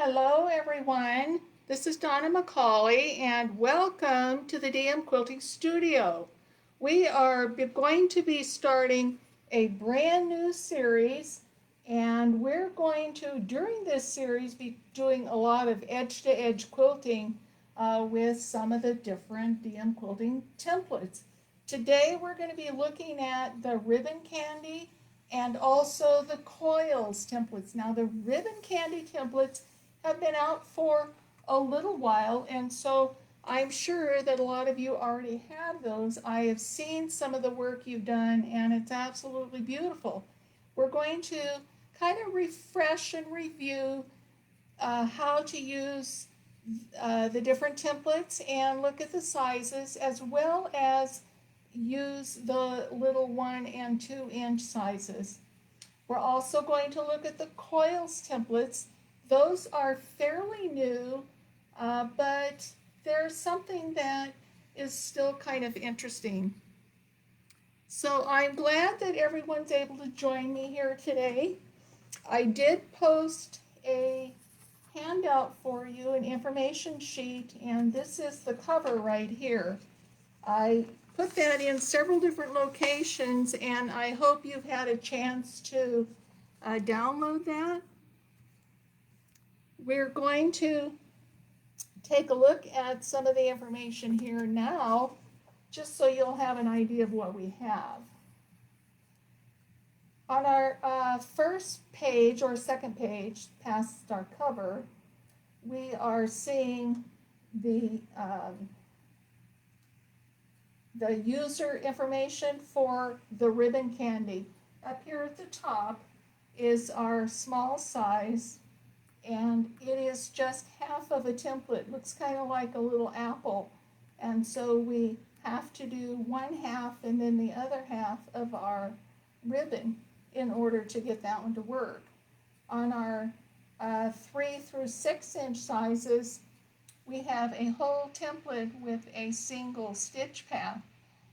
Hello everyone, this is Donna McCauley and welcome to the DMQuilting studio. We are going to be starting a brand new series and we're going to, during this series, be doing a lot of edge-to-edge quilting with some of the different DMQuilting templates. Today we're going to be looking at the ribbon candy and also the coils templates. Now the ribbon candy templates have been out for a little while, and so I'm sure that a lot of you already have those. I have seen some of the work you've done, and it's absolutely beautiful. We're going to kind of refresh and review how to use the different templates and look at the sizes, as well as use the little 1 and 2 inch sizes. We're also going to look at the coils templates. Those are fairly new, but there's something that is still kind of interesting. So I'm glad that everyone's able to join me here today. I did post a handout for you, an information sheet, and this is the cover right here. I put that in several different locations, and I hope you've had a chance to download that. We're going to take a look at some of the information here now, just so you'll have an idea of what we have. On our first page or second page, past our cover, we are seeing the user information for the ribbon candy. Up here at the top is our small size, and it is just half of a template. Looks kind of like a little apple, and so we have to do one half and then the other half of our ribbon in order to get that one to work. On our 3 through 6 inch sizes, we have a whole template with a single stitch path.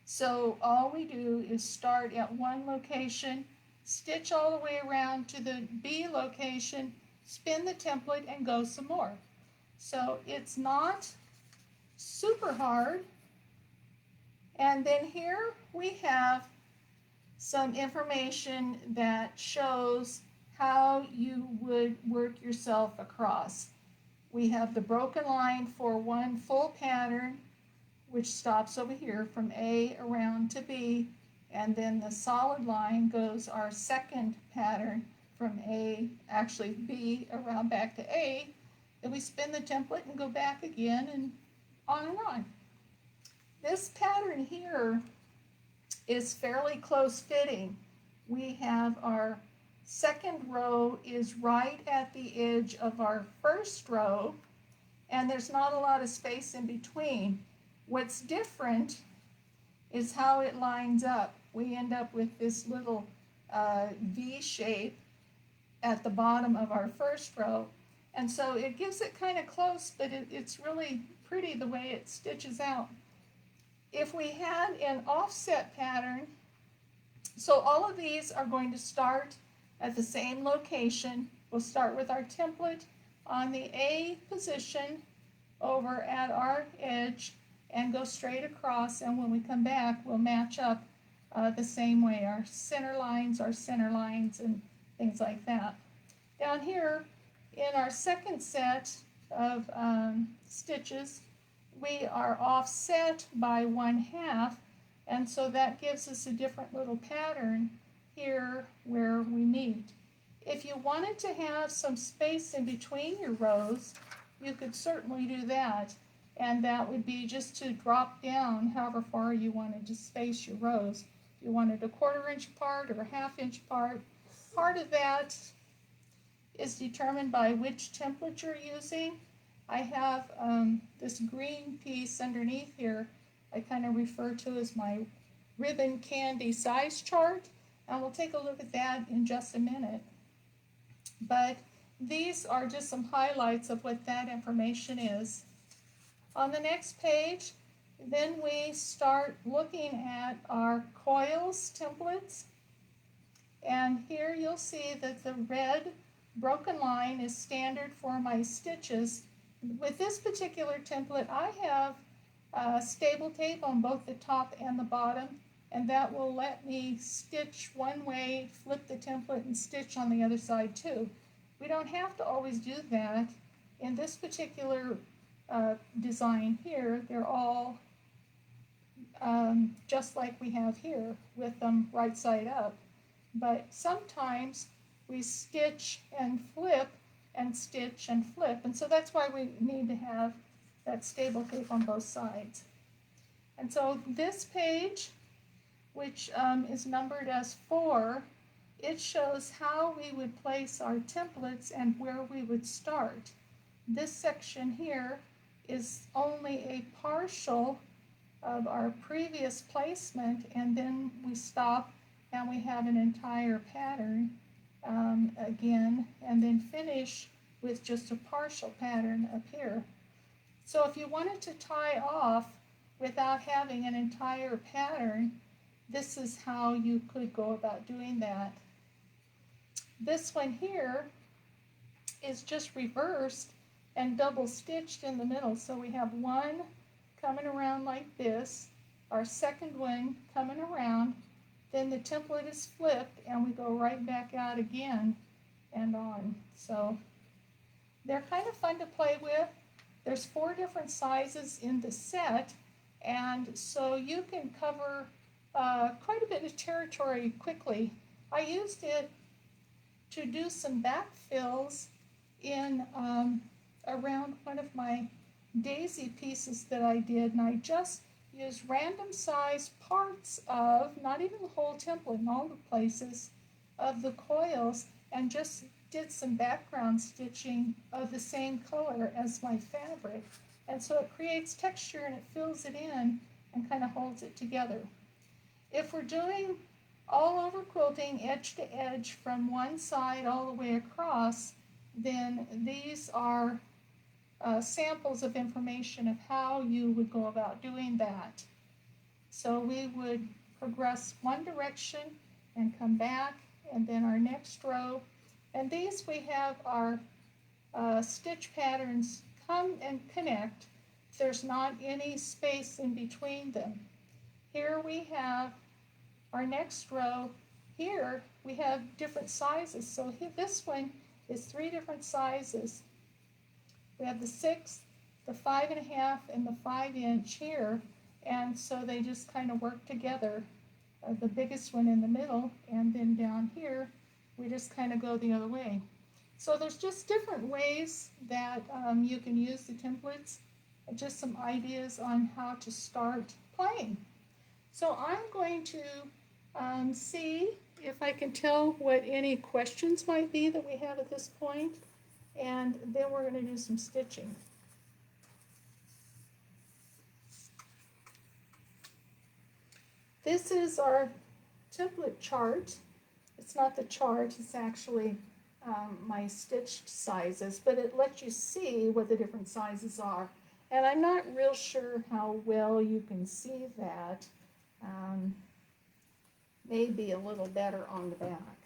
So all we do is start at one location, stitch all the way around to the B location, spin the template, and go some more. So it's not super hard. And then here we have some information that shows how you would work yourself across. We have the broken line for one full pattern, which stops over here from A around to B, and then the solid line goes our second pattern from B around back to A. Then we spin the template and go back again, and on. This pattern here is fairly close fitting. We have our second row is right at the edge of our first row, and there's not a lot of space in between. What's different is how it lines up. We end up with this little V shape at the bottom of our first row, and so it gives it kind of close, but it's really pretty the way it stitches out. If we had an offset pattern, so all of these are going to start at the same location. We'll start with our template on the A position over at our edge and go straight across, and when we come back, we'll match up the same way. Our center lines are center lines and things like that. Down here in our second set of stitches, we are offset by 1/2, and so that gives us a different little pattern here where we meet. If you wanted to have some space in between your rows, you could certainly do that, and that would be just to drop down however far you wanted to space your rows. If you wanted a 1/4 inch apart or a 1/2 inch apart, part of that is determined by which template you're using. I have this green piece underneath here I kind of refer to as my ribbon candy size chart, and we'll take a look at that in just a minute. But these are just some highlights of what that information is. On the next page, then we start looking at our coils templates, and here you'll see that the red broken line is standard for my stitches. With this particular template, I have stable tape on both the top and the bottom, and that will let me stitch one way, flip the template, and stitch on the other side too. We don't have to always do that. In this particular design here, they're all just like we have here with them right side up. But sometimes we stitch and flip and stitch and flip, and so that's why we need to have that stable tape on both sides. And so this page, which is numbered as 4, it shows how we would place our templates and where we would start. This section here is only a partial of our previous placement, and then we stop and we have an entire pattern again, and then finish with just a partial pattern up here. So if you wanted to tie off without having an entire pattern, this is how you could go about doing that. This one here is just reversed and double stitched in the middle. So we have one coming around like this, our second one coming around, then the template is flipped and we go right back out again and on. So they're kind of fun to play with. There's 4 different sizes in the set, and so you can cover quite a bit of territory quickly. I used it to do some backfills in around one of my daisy pieces that I did, and I just used random size parts of, not even the whole template in all the places, of the coils, and just did some background stitching of the same color as my fabric. And so it creates texture and it fills it in and kind of holds it together. If we're doing all over quilting, edge to edge from one side all the way across, then these are samples of information of how you would go about doing that. So we would progress one direction and come back, and then our next row. And these we have our stitch patterns come and connect. There's not any space in between them. Here we have our next row. Here we have different sizes. So here, this one is 3 different sizes. We have the 6, the 5.5, and the 5-inch here, and so they just kind of work together. The biggest one in the middle, and then down here, we just kind of go the other way. So there's just different ways that you can use the templates, just some ideas on how to start playing. So I'm going to see if I can tell what any questions might be that we have at this point, and then we're going to do some stitching. This is our template chart. It's not the chart, it's actually my stitched sizes, but it lets you see what the different sizes are. And I'm not real sure how well you can see that. Maybe a little better on the back.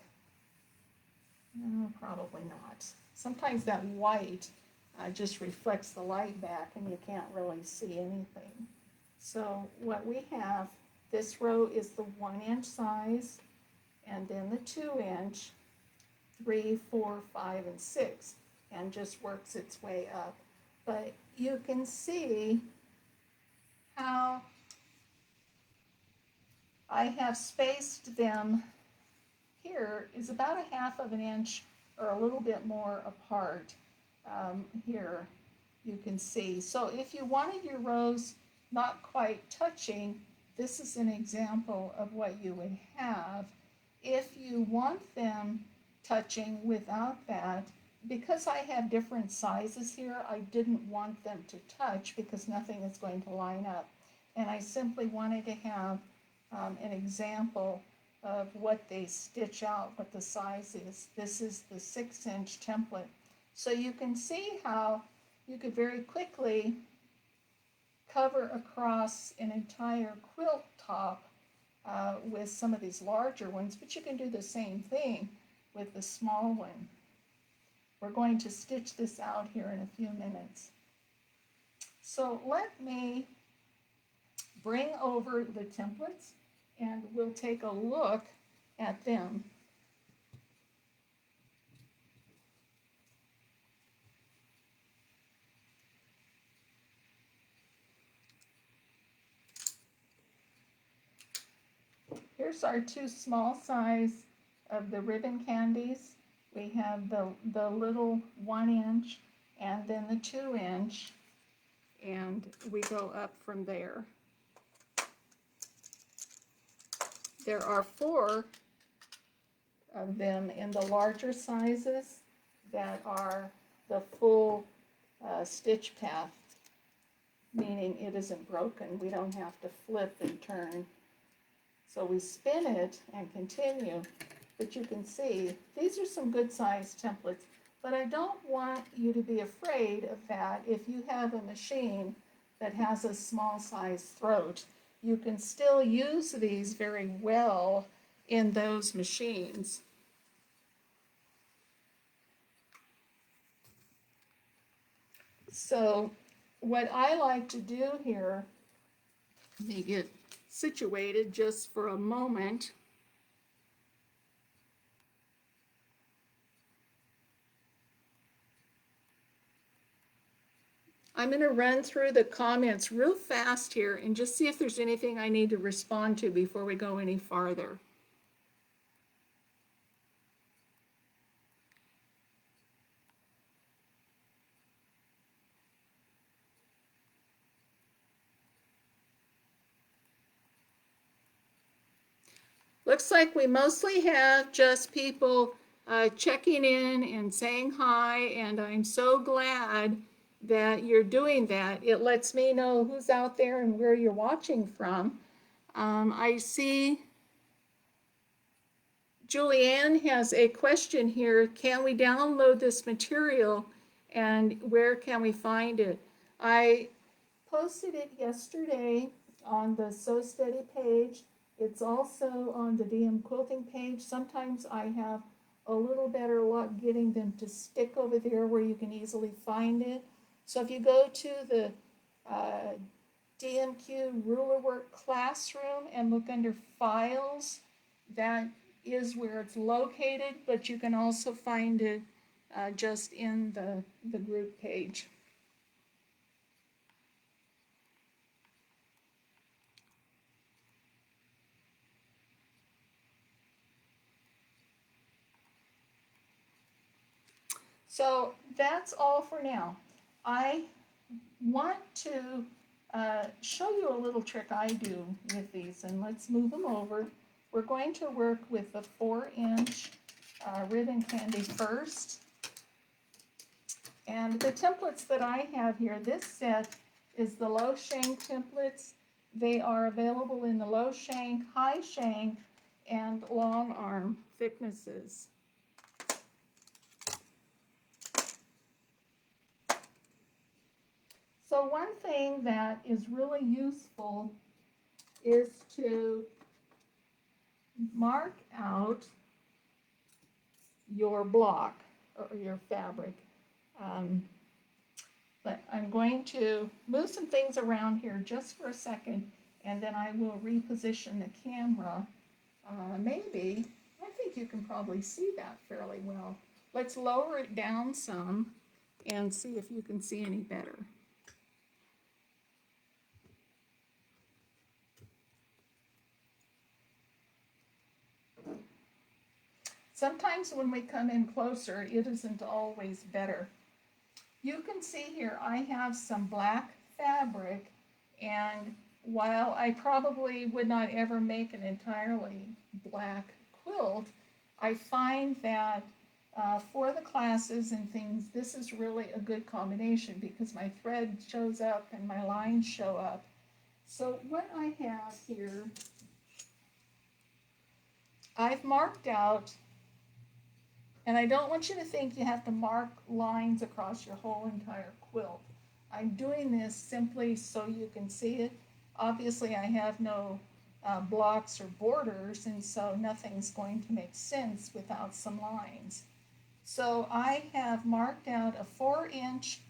No, probably not. Sometimes that white just reflects the light back and you can't really see anything. So what we have, this row is the 1-inch size, and then the 2-inch, 3, 4, 5, and 6, and just works its way up. But you can see how I have spaced them. Here is about 1/2 inch or a little bit more apart. Here you can see. So if you wanted your rows not quite touching, this is an example of what you would have. If you want them touching without that, because I have different sizes here, I didn't want them to touch because nothing is going to line up. And I simply wanted to have an example of what they stitch out, what the size is. This is the 6-inch template. So you can see how you could very quickly cover across an entire quilt top with some of these larger ones, but you can do the same thing with the small one. We're going to stitch this out here in a few minutes. So let me bring over the templates and we'll take a look at them. Here's our two small size of the ribbon candies. We have the little 1 inch and then the 2 inch, and we go up from there. There are 4 of them in the larger sizes that are the full stitch path, meaning it isn't broken. We don't have to flip and turn. So we spin it and continue, but you can see these are some good sized templates, but I don't want you to be afraid of that. If you have a machine that has a small size throat, you can still use these very well in those machines. So what I like to do here, let me get situated just for a moment. I'm going to run through the comments real fast here and just see if there's anything I need to respond to before we go any farther. Looks like we mostly have just people checking in and saying hi, and I'm so glad that you're doing that. It lets me know who's out there and where you're watching from. I see Julianne has a question here. Can we download this material and where can we find it? I posted it yesterday on the Sew Steady page. It's also on the DMQuilting page. Sometimes I have a little better luck getting them to stick over there where you can easily find it. So if you go to the DMQ Ruler Work Classroom and look under Files, that is where it's located, but you can also find it just in the group page. So that's all for now. I want to show you a little trick I do with these, and let's move them over. We're going to work with the 4-inch ribbon candy first. And the templates that I have here, this set is the low shank templates. They are available in the low shank, high shank, and long arm thicknesses. So one thing that is really useful is to mark out your block or your fabric. But I'm going to move some things around here just for a second, and then I will reposition the camera. Maybe, I think you can probably see that fairly well. Let's lower it down some and see if you can see any better. Sometimes when we come in closer, it isn't always better. You can see here I have some black fabric, and while I probably would not ever make an entirely black quilt, I find that for the classes and things, this is really a good combination because my thread shows up and my lines show up. So what I have here, I've marked out. And I don't want you to think you have to mark lines across your whole entire quilt. I'm doing this simply so you can see it. Obviously, I have no blocks or borders, and so nothing's going to make sense without some lines. So I have marked out a 4-inch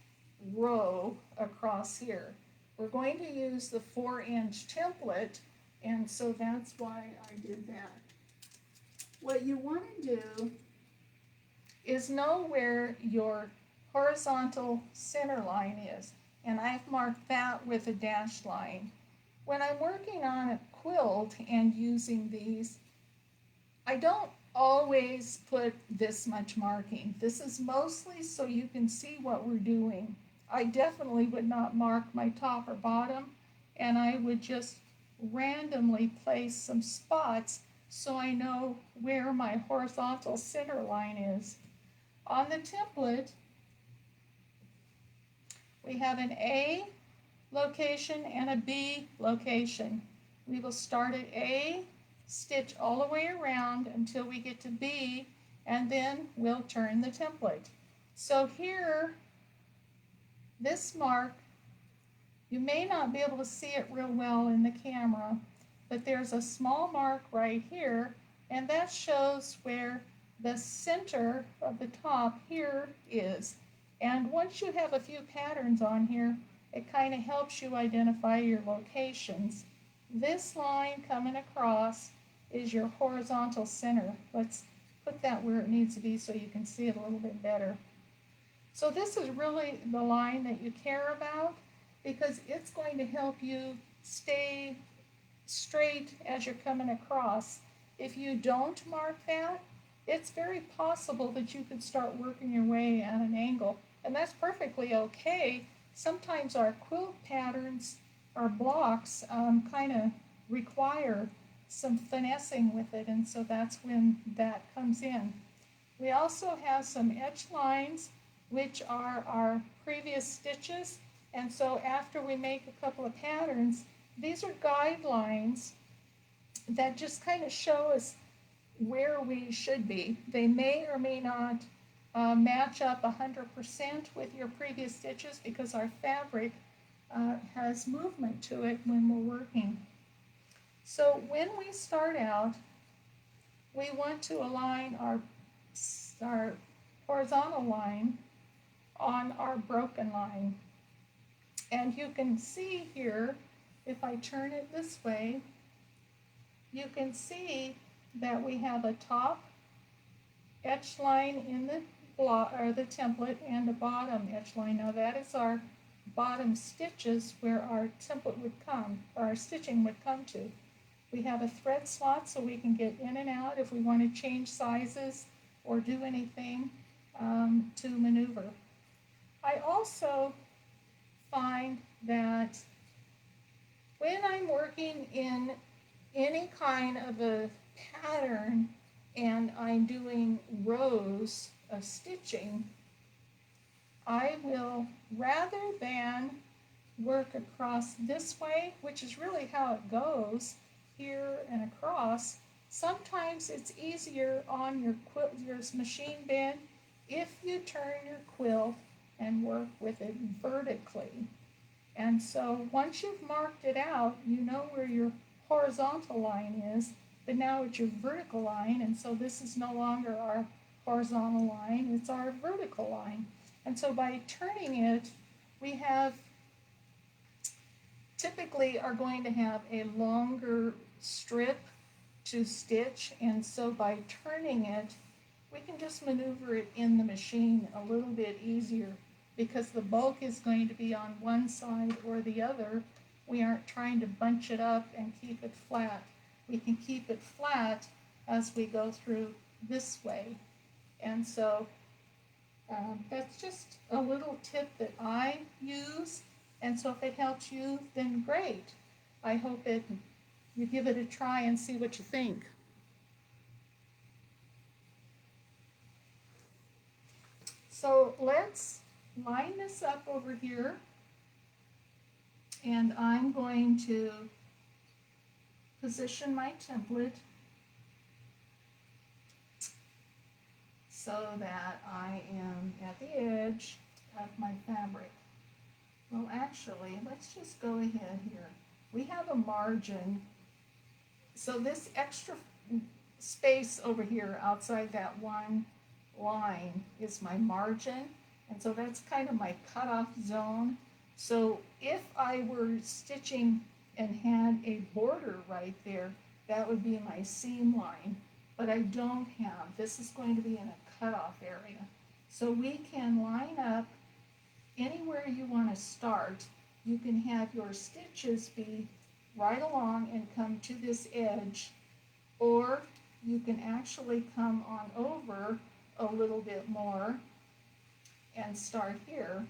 row across here. We're going to use the 4-inch template, and so that's why I did that. What you want to do is know where your horizontal center line is, and I've marked that with a dashed line. When I'm working on a quilt and using these, I don't always put this much marking. This is mostly so you can see what we're doing. I definitely would not mark my top or bottom, and I would just randomly place some spots so I know where my horizontal center line is. On the template, we have an A location and a B location. We will start at A, stitch all the way around until we get to B, and then we'll turn the template. So here, this mark, you may not be able to see it real well in the camera, but there's a small mark right here, and that shows where the center of the top here is. And once you have a few patterns on here, it kind of helps you identify your locations. This line coming across is your horizontal center. Let's put that where it needs to be so you can see it a little bit better. So this is really the line that you care about because it's going to help you stay straight as you're coming across. If you don't mark that, it's very possible that you could start working your way at an angle, and that's perfectly okay. Sometimes our quilt patterns, our blocks, kind of require some finessing with it, and so that's when that comes in. We also have some edge lines, which are our previous stitches, and so after we make a couple of patterns, these are guidelines that just kind of show us where we should be. They may or may not match up 100% with your previous stitches because our fabric has movement to it when we're working. So when we start out, we want to align our horizontal line on our broken line. And you can see here, if I turn it this way, you can see that we have a top edge line in the block or the template and a bottom edge line. Now that is our bottom stitches where our template would come, or our stitching would come to. We have a thread slot so we can get in and out if we want to change sizes or do anything to maneuver. I also find that when I'm working in any kind of a pattern and I'm doing rows of stitching, I will, rather than work across this way, which is really how it goes, here and across, sometimes it's easier on your machine bed if you turn your quilt and work with it vertically. And so once you've marked it out, you know where your horizontal line is, but now it's your vertical line, and so this is no longer our horizontal line, it's our vertical line. And so by turning it, we have typically are going to have a longer strip to stitch, and so by turning it, we can just maneuver it in the machine a little bit easier because the bulk is going to be on one side or the other. We aren't trying to bunch it up and keep it flat. We can keep it flat as we go through this way. And so that's just a little tip that I use. And so if it helps you, then great. I hope you give it a try and see what you think. So let's line this up over here. And I'm going to position my template so that I am at the edge of my fabric. Well, actually, let's just go ahead here. We have a margin. So this extra space over here outside that one line is my margin, and so that's kind of my cutoff zone. So if I were stitching and had a border right there, that would be my seam line, but I don't have. This is going to be in a cutoff area. So we can line up anywhere you want to start. You can have your stitches be right along and come to this edge, or you can actually come on over a little bit more and start here.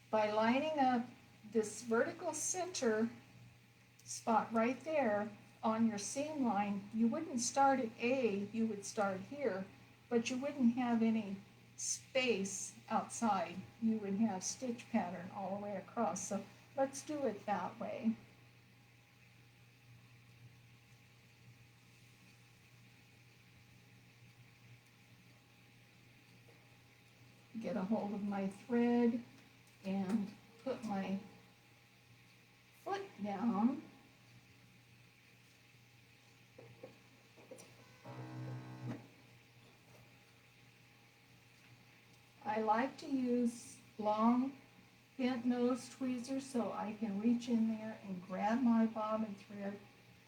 By lining up this vertical center spot right there on your seam line, you wouldn't start at A, you would start here, but you wouldn't have any space outside. You would have stitch pattern all the way across. So let's do it that way. Get a hold of my thread and put my foot down. I like to use long bent nose tweezers so I can reach in there and grab my bobbin thread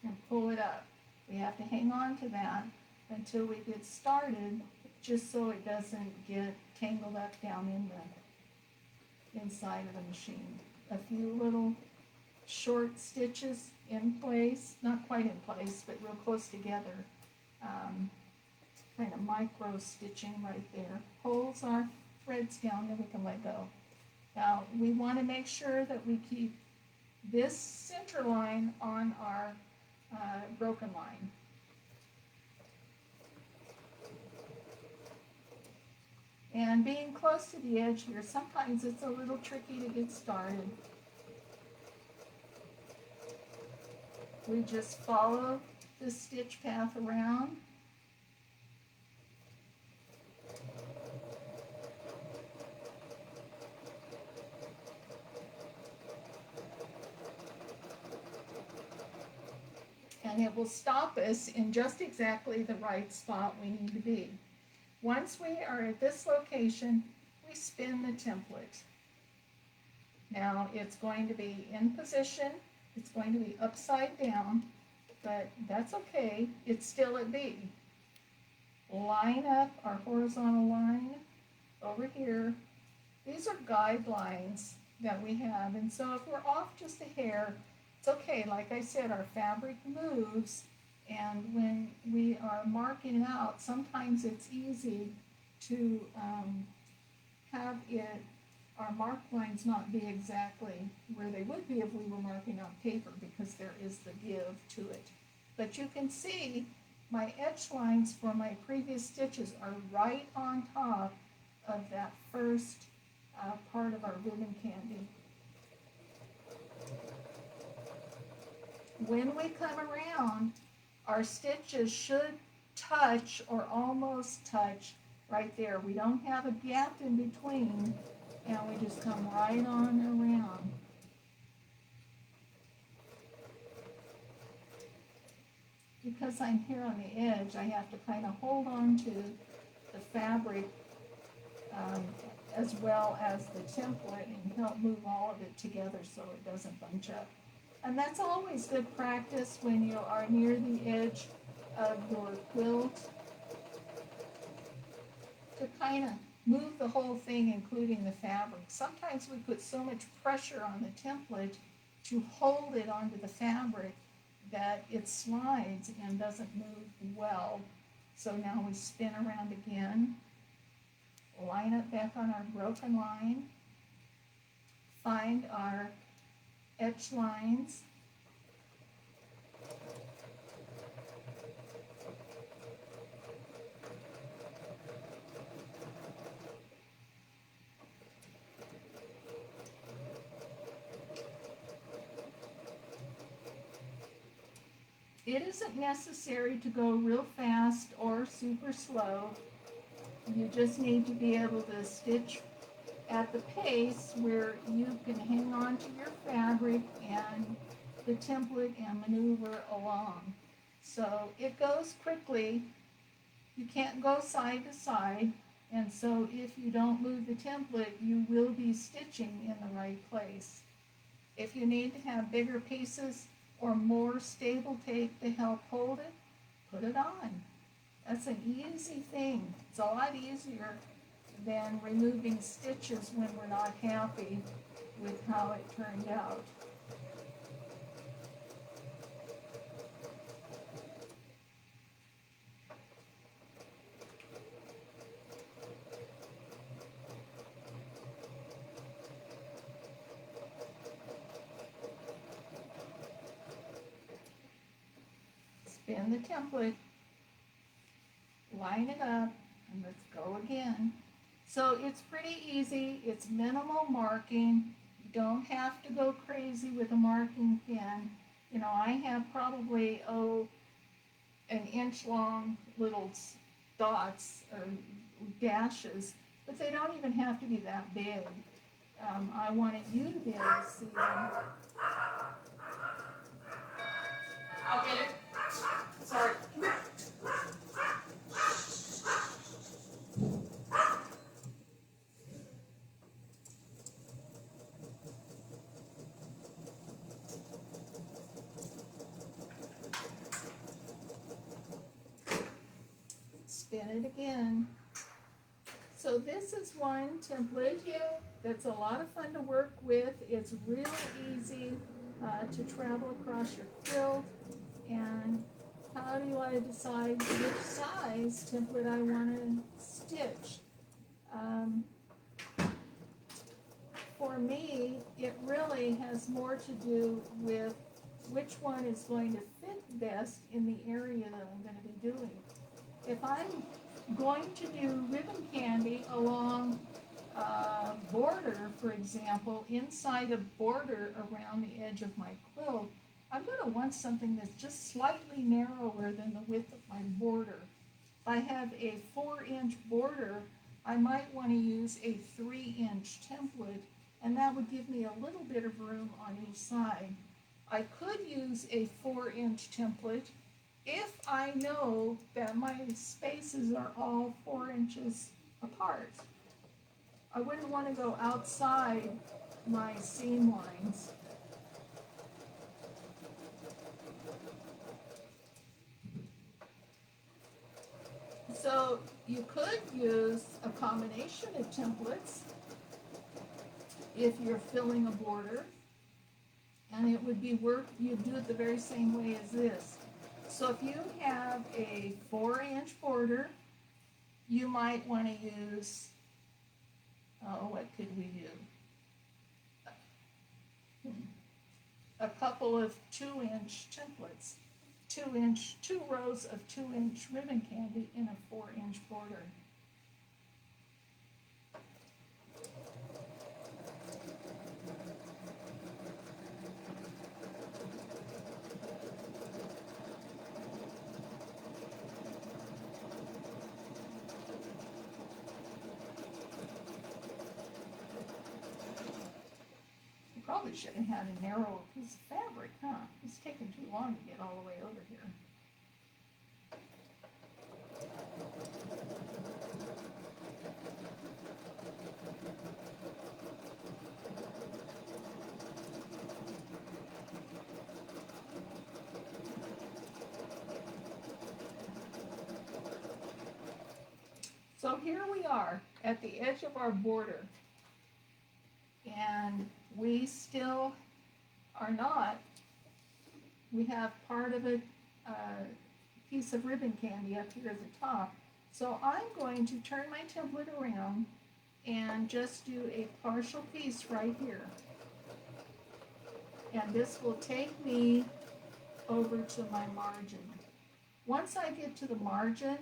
and pull it up. We have to hang on to that until we get started, just so it doesn't get tangled up down in the inside of the machine. A few little short stitches in place, not quite in place, but real close together. Kind of micro stitching right there. Pulls our threads down, then we can let go. Now we want to make sure that we keep this center line on our broken line. And being close to the edge here, sometimes it's a little tricky to get started. We just follow the stitch path around. And it will stop us in just exactly the right spot we need to be. Once we are at this location, we spin the template. Now it's going to be in position, it's going to be upside down, but that's okay, it's still at B. Line up our horizontal line over here. These are guidelines that we have, and so if we're off just a hair, it's okay. Like I said, our fabric moves, and when we are marking out, sometimes it's easy to have our mark lines not be exactly where they would be if we were marking on paper, because there is the give to it. But you can see my edge lines for my previous stitches are right on top of that first part of our ribbon candy. When we come around, our stitches should touch or almost touch right there. We don't have a gap in between, and we just come right on around. Because I'm here on the edge, I have to kind of hold on to the fabric as well as the template and help move all of it together so it doesn't bunch up. And that's always good practice when you are near the edge of your quilt, to kind of move the whole thing, including the fabric. Sometimes we put so much pressure on the template to hold it onto the fabric that it slides and doesn't move well. So now we spin around again, line it back on our broken line, find our edge lines, it isn't necessary to go real fast or super slow. You just need to be able to stitch at the pace where you can hang on to your fabric and the template and maneuver along. So it goes quickly, You can't go side to side, and so if you don't move the template, you will be stitching in the right place. If you need to have bigger pieces or more stable tape to help hold it, put it on. That's an easy thing. It's a lot easier than removing stitches when we're not happy with how it turned out. Spin the template, line it up, and let's go again. So it's pretty easy, it's minimal marking. You don't have to go crazy with a marking pen. You know, I have probably, an inch long little dots or dashes, but they don't even have to be that big. I wanted you to be able to see them. I'll get it. Sorry. Spin it again. So this is one template that's a lot of fun to work with. It's real easy to travel across your quilt. And how do I decide which size template I want to stitch? For me, it really has more to do with which one is going to fit best in the area that I'm going to be doing. If I'm going to do ribbon candy along a border, for example, inside a border around the edge of my quilt, I'm going to want something that's just slightly narrower than the width of my border. If I have a 4-inch border, I might want to use a 3-inch template, and that would give me a little bit of room on each side. I could use a 4-inch template if I know that my spaces are all 4 inches apart. I wouldn't want to go outside my seam lines. So you could use a combination of templates if you're filling a border, and it would be you'd do it the very same way as this. So if you have a 4-inch border, you might want to use, what could we do? A couple of 2-inch templates. 2 rows of 2-inch ribbon candy in a 4-inch border. Probably should have had a narrow piece of fabric, huh? It's taking too long to get all the way over here. So here we are at the edge of our border, and we still are not. We have part of a piece of ribbon candy up here at the top. So I'm going to turn my template around and just do a partial piece right here. And this will take me over to my margin. Once I get to the margin,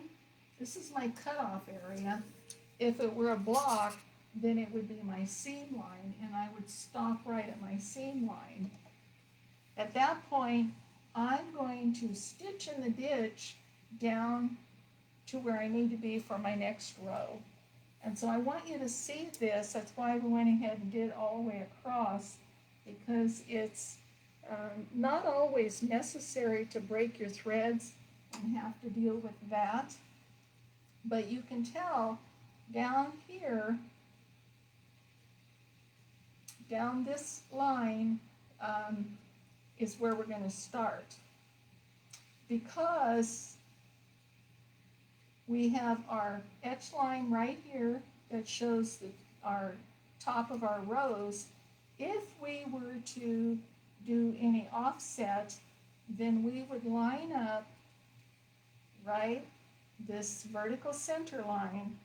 this is my cutoff area. If it were a block, then it would be my seam line, and I would stop right at my seam line. At that point, I'm going to stitch in the ditch down to where I need to be for my next row. And so I want you to see this. That's why we went ahead and did all the way across, because it's not always necessary to break your threads and have to deal with that. But you can tell down here, down this line, is where we're going to start. Because we have our etch line right here that shows our top of our rows. If we were to do any offset, then we would line up, right? This vertical center line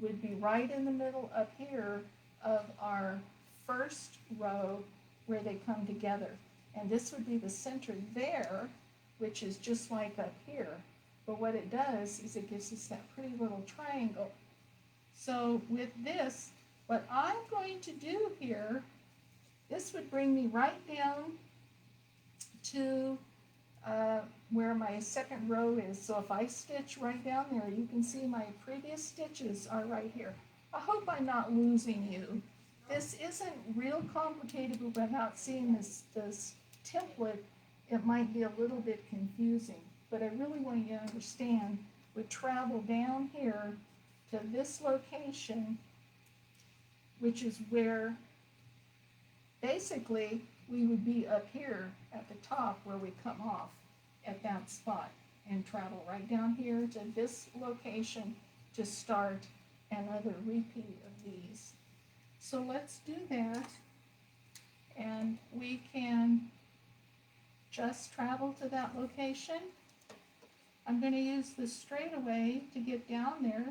would be right in the middle up here of our first row where they come together. And this would be the center there, which is just like up here. But what it does is it gives us that pretty little triangle. So with this, what I'm going to do here, this would bring me right down to where my second row is. So if I stitch right down there, you can see my previous stitches are right here. I hope I'm not losing you. This isn't real complicated, but without seeing this template, it might be a little bit confusing. But I really want you to understand, we travel down here to this location, which is where basically we would be up here at the top where we come off at that spot, and travel right down here to this location to start another repeat of these. So let's do that, and we can just travel to that location. I'm going to use the straightaway to get down there.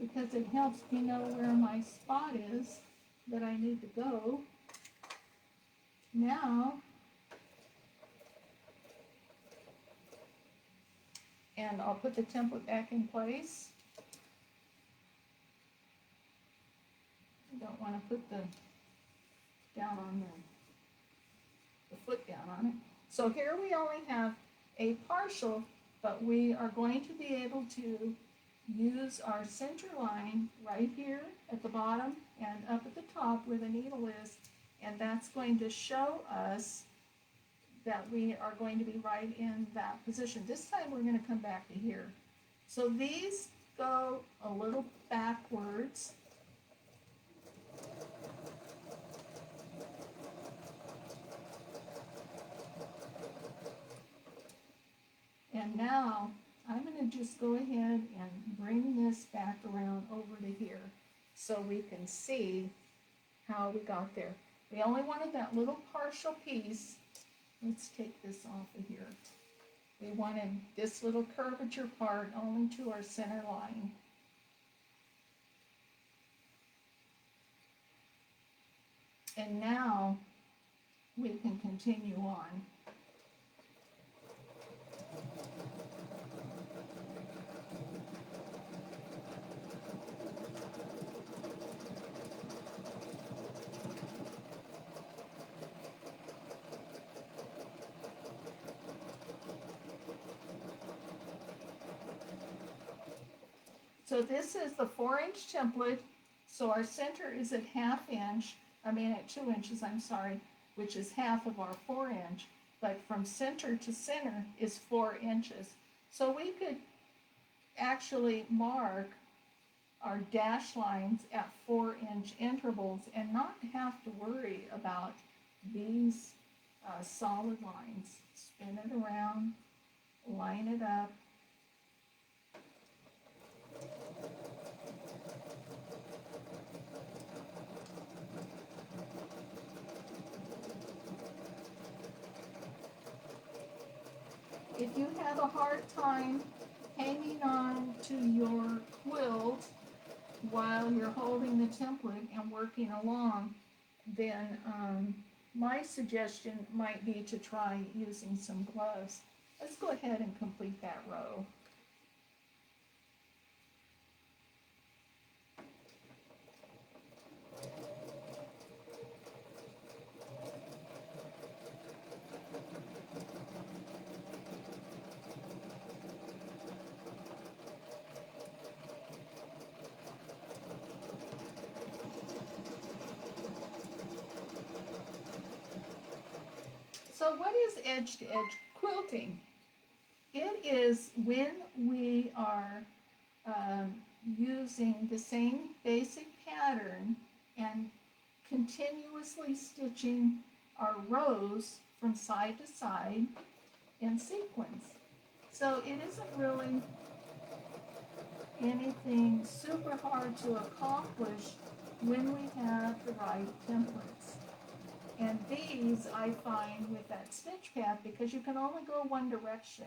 Because it helps me know where my spot is that I need to go. Now, and I'll put the template back in place. I don't want to put the down on the foot down on it. So here we only have a partial, but we are going to be able to use our center line right here at the bottom and up at the top where the needle is, and that's going to show us that we are going to be right in that position. This time we're going to come back to here. So these go a little backwards. And now I'm going to just go ahead and bring this back around over to here so we can see how we got there. We only wanted that little partial piece. Let's take this off of here. We wanted this little curvature part only to our center line. And now we can continue on. So this is the 4-inch template. So our center is at at 2 inches, I'm sorry, which is half of our 4-inch. But from center to center is 4 inches. So we could actually mark our dash lines at 4-inch intervals and not have to worry about these solid lines. Spin it around, line it up. If you have a hard time hanging on to your quilt while you're holding the template and working along, then my suggestion might be to try using some gloves. Let's go ahead and complete that row. So what is edge-to-edge quilting? It is when we are using the same basic pattern and continuously stitching our rows from side to side in sequence. So it isn't really anything super hard to accomplish when we have the right templates. And these I find with that stitch path, because you can only go one direction,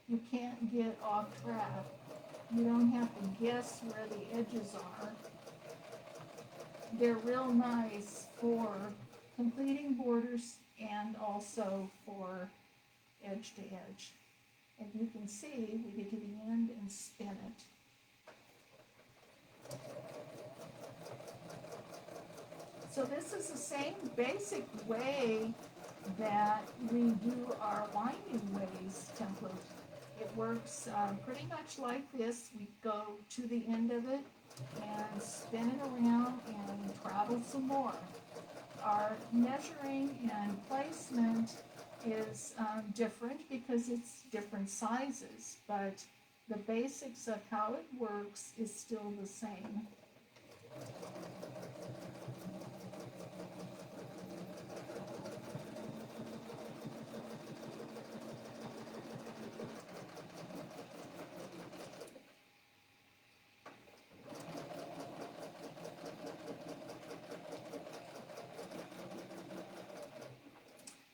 you can't get off track. You don't have to guess where the edges are. They're real nice for completing borders and also for edge to edge. And you can see we get to the end and spin it. So this is the same basic way that we do our winding ways template. It works pretty much like this. We go to the end of it and spin it around and travel some more. Our measuring and placement is different because it's different sizes, but the basics of how it works is still the same.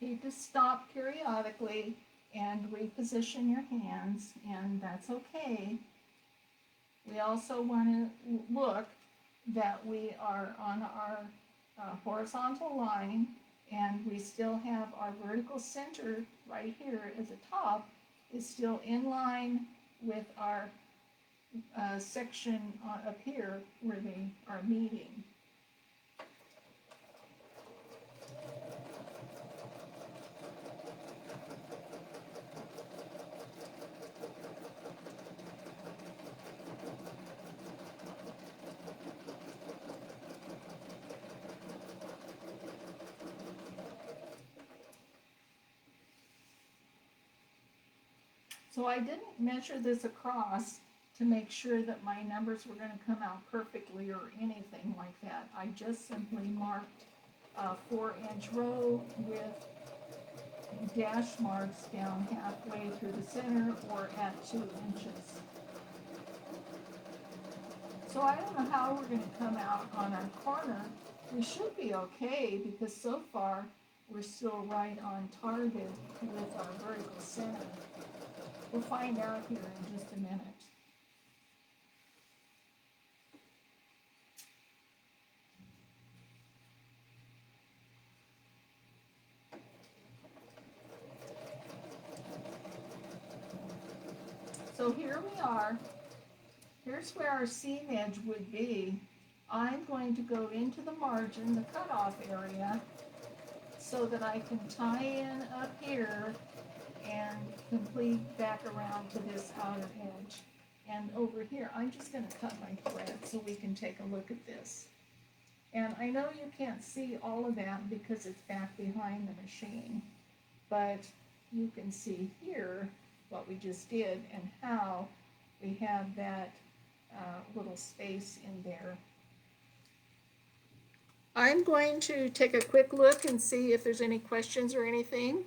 You need to stop periodically and reposition your hands, and that's okay. We also want to look that we are on our horizontal line, and we still have our vertical center right here at the top is still in line with our section up here where they are meeting. So I didn't measure this across to make sure that my numbers were going to come out perfectly or anything like that. I just simply marked a 4-inch row with dash marks down halfway through the center or at 2 inches. So I don't know how we're going to come out on our corner. We should be okay because so far we're still right on target with our vertical center. We'll find out here in just a minute. So here we are. Here's where our seam edge would be. I'm going to go into the margin, the cutoff area, so that I can tie in up here and complete back around to this outer edge. And over here, I'm just going to cut my thread so we can take a look at this. And I know you can't see all of that because it's back behind the machine, but you can see here what we just did and how we have that little space in there. I'm going to take a quick look and see if there's any questions or anything.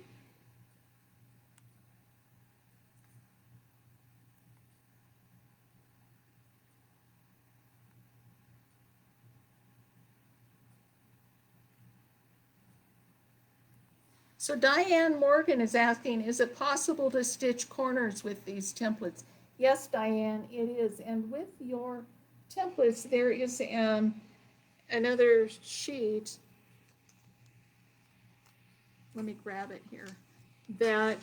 So Diane Morgan is asking, is it possible to stitch corners with these templates? Yes, Diane, it is. And with your templates, there is another sheet. Let me grab it here. That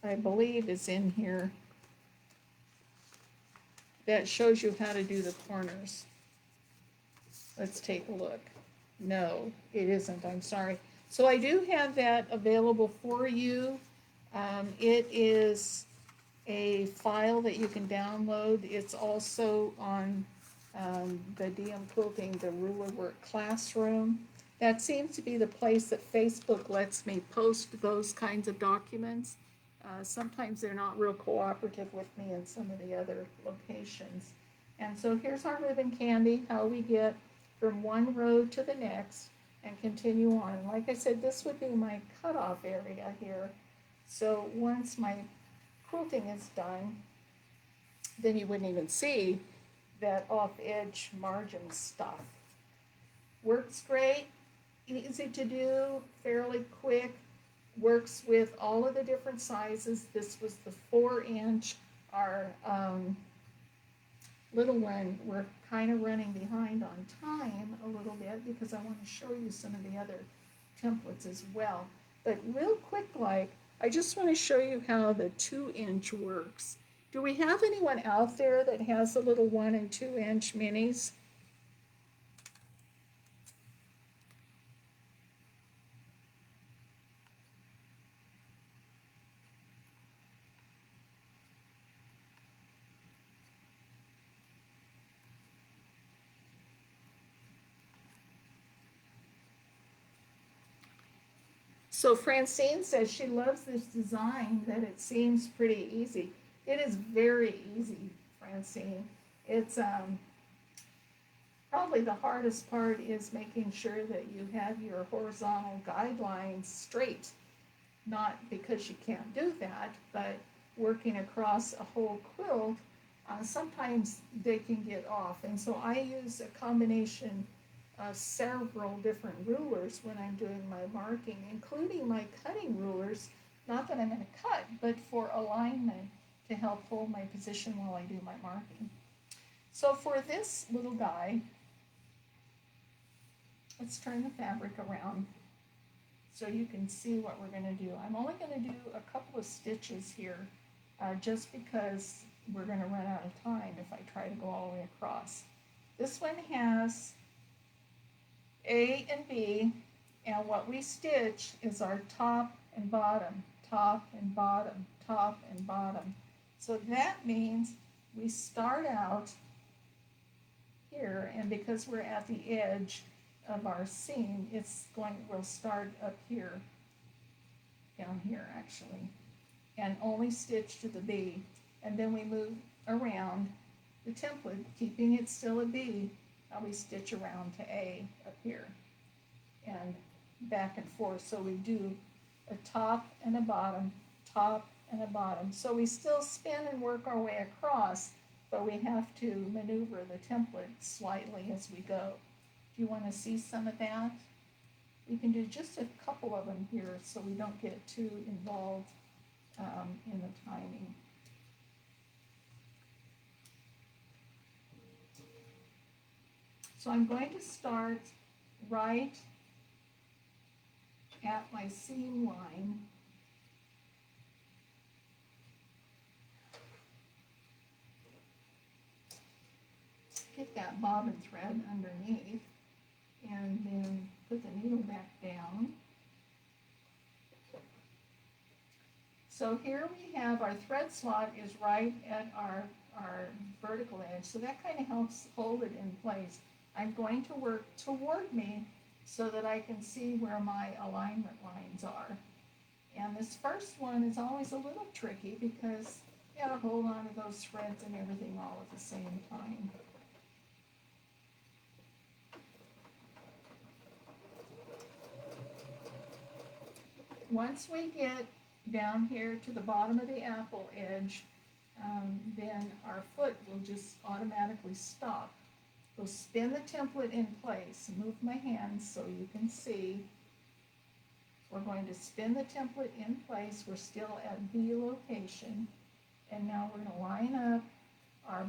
I believe is in here. That shows you how to do the corners. Let's take a look. No, it isn't. I'm sorry. So I do have that available for you. It is a file that you can download. It's also on the DMQuilting, the Ruler Work Classroom. That seems to be the place that Facebook lets me post those kinds of documents. Sometimes they're not real cooperative with me in some of the other locations. And so here's our ribbon candy, how we get from one row to the next and continue on. Like I said, this would be my cutoff area here. So once my quilting is done, then you wouldn't even see that off-edge margin stuff. Works great, easy to do, fairly quick, works with all of the different sizes. This was the 4-inch. Our little one, we're kind of running behind on time a little bit because I want to show you some of the other templates as well. But real quick, I just want to show you how the 2-inch works. Do we have anyone out there that has the little 1 and 2-inch minis? So Francine says she loves this design, that it seems pretty easy. It is very easy, Francine. It's probably the hardest part is making sure that you have your horizontal guidelines straight. Not because you can't do that, but working across a whole quilt, sometimes they can get off. And so I use a combination several different rulers when I'm doing my marking, including my cutting rulers, not that I'm going to cut, but for alignment to help hold my position while I do my marking. So for this little guy, let's turn the fabric around so you can see what we're going to do. I'm only going to do a couple of stitches here just because we're going to run out of time if I try to go all the way across. This one has A and B, and what we stitch is our top and bottom, top and bottom, top and bottom. So that means we start out here, and because we're at the edge of our seam, we'll start up here, down here actually, and only stitch to the B, and then we move around the template, keeping it still a B. Now we stitch around to A up here and back and forth. So we do a top and a bottom, top and a bottom. So we still spin and work our way across, but we have to maneuver the template slightly as we go. Do you want to see some of that? We can do just a couple of them here so we don't get too involved in the timing. So I'm going to start right at my seam line. Get that bobbin thread underneath and then put the needle back down. So here we have our thread slot is right at our vertical edge, so that kind of helps hold it in place. I'm going to work toward me so that I can see where my alignment lines are. And this first one is always a little tricky because you gotta hold on to those threads and everything all at the same time. Once we get down here to the bottom of the apple edge, then our foot will just automatically stop. We'll spin the template in place. Move my hands so you can see. We're going to spin the template in place. We're still at B location. And now we're going to line up our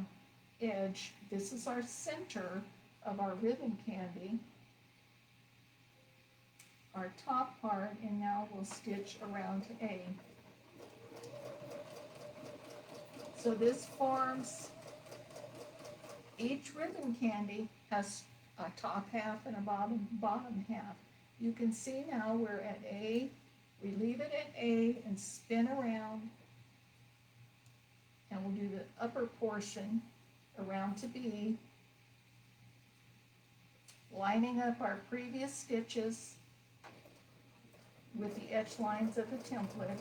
edge. This is our center of our ribbon candy, our top part, and now we'll stitch around to A. So this forms, each ribbon candy has a top half and a bottom half. You can see now we're at A. We leave it at A and spin around, and we'll do the upper portion around to B. lining up our previous stitches with the edge lines of the template,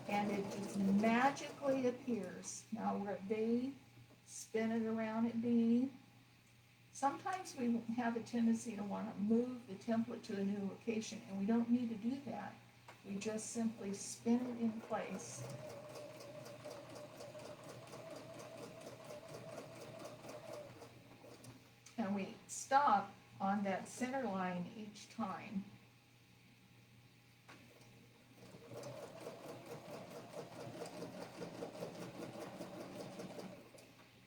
and it just magically appears. Now we're at B, spin it around at B. Sometimes we have a tendency to want to move the template to a new location, and we don't need to do that. We just simply spin it in place. And we stop on that center line each time.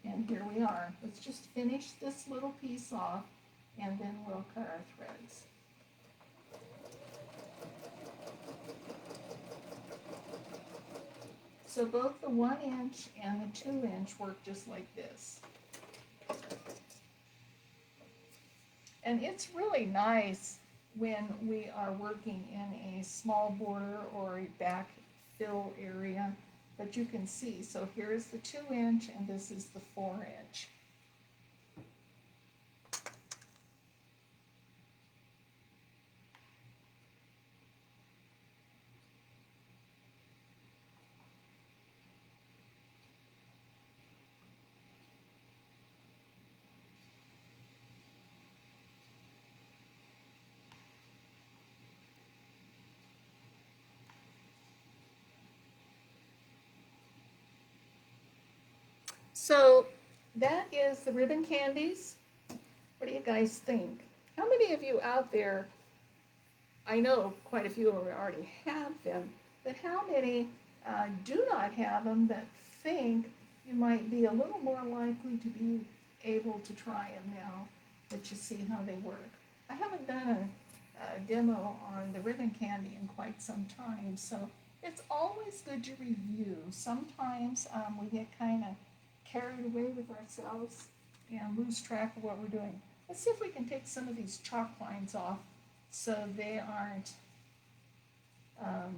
And here we are. Let's just finish this little piece off, and then we'll cut our threads. So both the 1 inch and the 2 inch work just like this. And it's really nice when we are working in a small border or a back fill area, but you can see. So here's the 2 inch and this is the 4 inch. So that is the ribbon candies. What do you guys think? How many of you out there, I know quite a few of you already have them, but how many do not have them that think you might be a little more likely to be able to try them now that you see how they work? I haven't done a demo on the ribbon candy in quite some time, so it's always good to review. Sometimes we get kind of carried away with ourselves and lose track of what we're doing. Let's see if we can take some of these chalk lines off so they aren't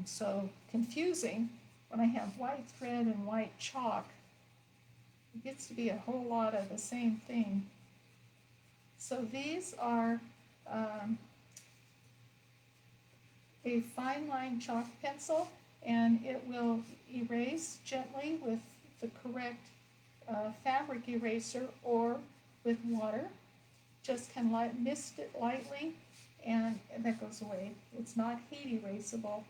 so confusing. When I have white thread and white chalk, it gets to be a whole lot of the same thing. So these are a fine line chalk pencil, and it will erase gently with the correct fabric eraser or with water. Just can mist it lightly and that goes away. It's not heat erasable,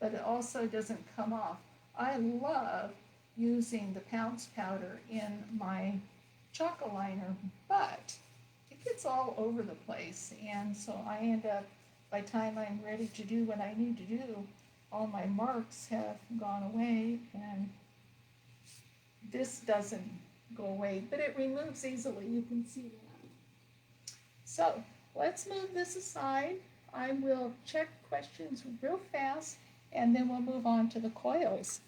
but it also doesn't come off. I love using the pounce powder in my chalk aligner, but it gets all over the place, and so I end up, by the time I'm ready to do what I need to do, all my marks have gone away, and this doesn't go away, but it removes easily. You can see that. So let's move this aside. I will check questions real fast, and then we'll move on to the coils.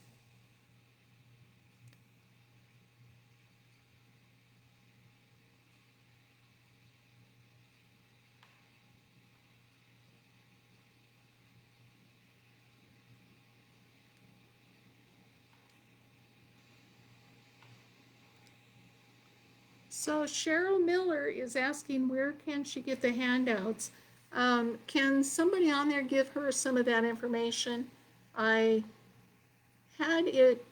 So Cheryl Miller is asking, where can she get the handouts? Can somebody on there give her some of that information? I had it,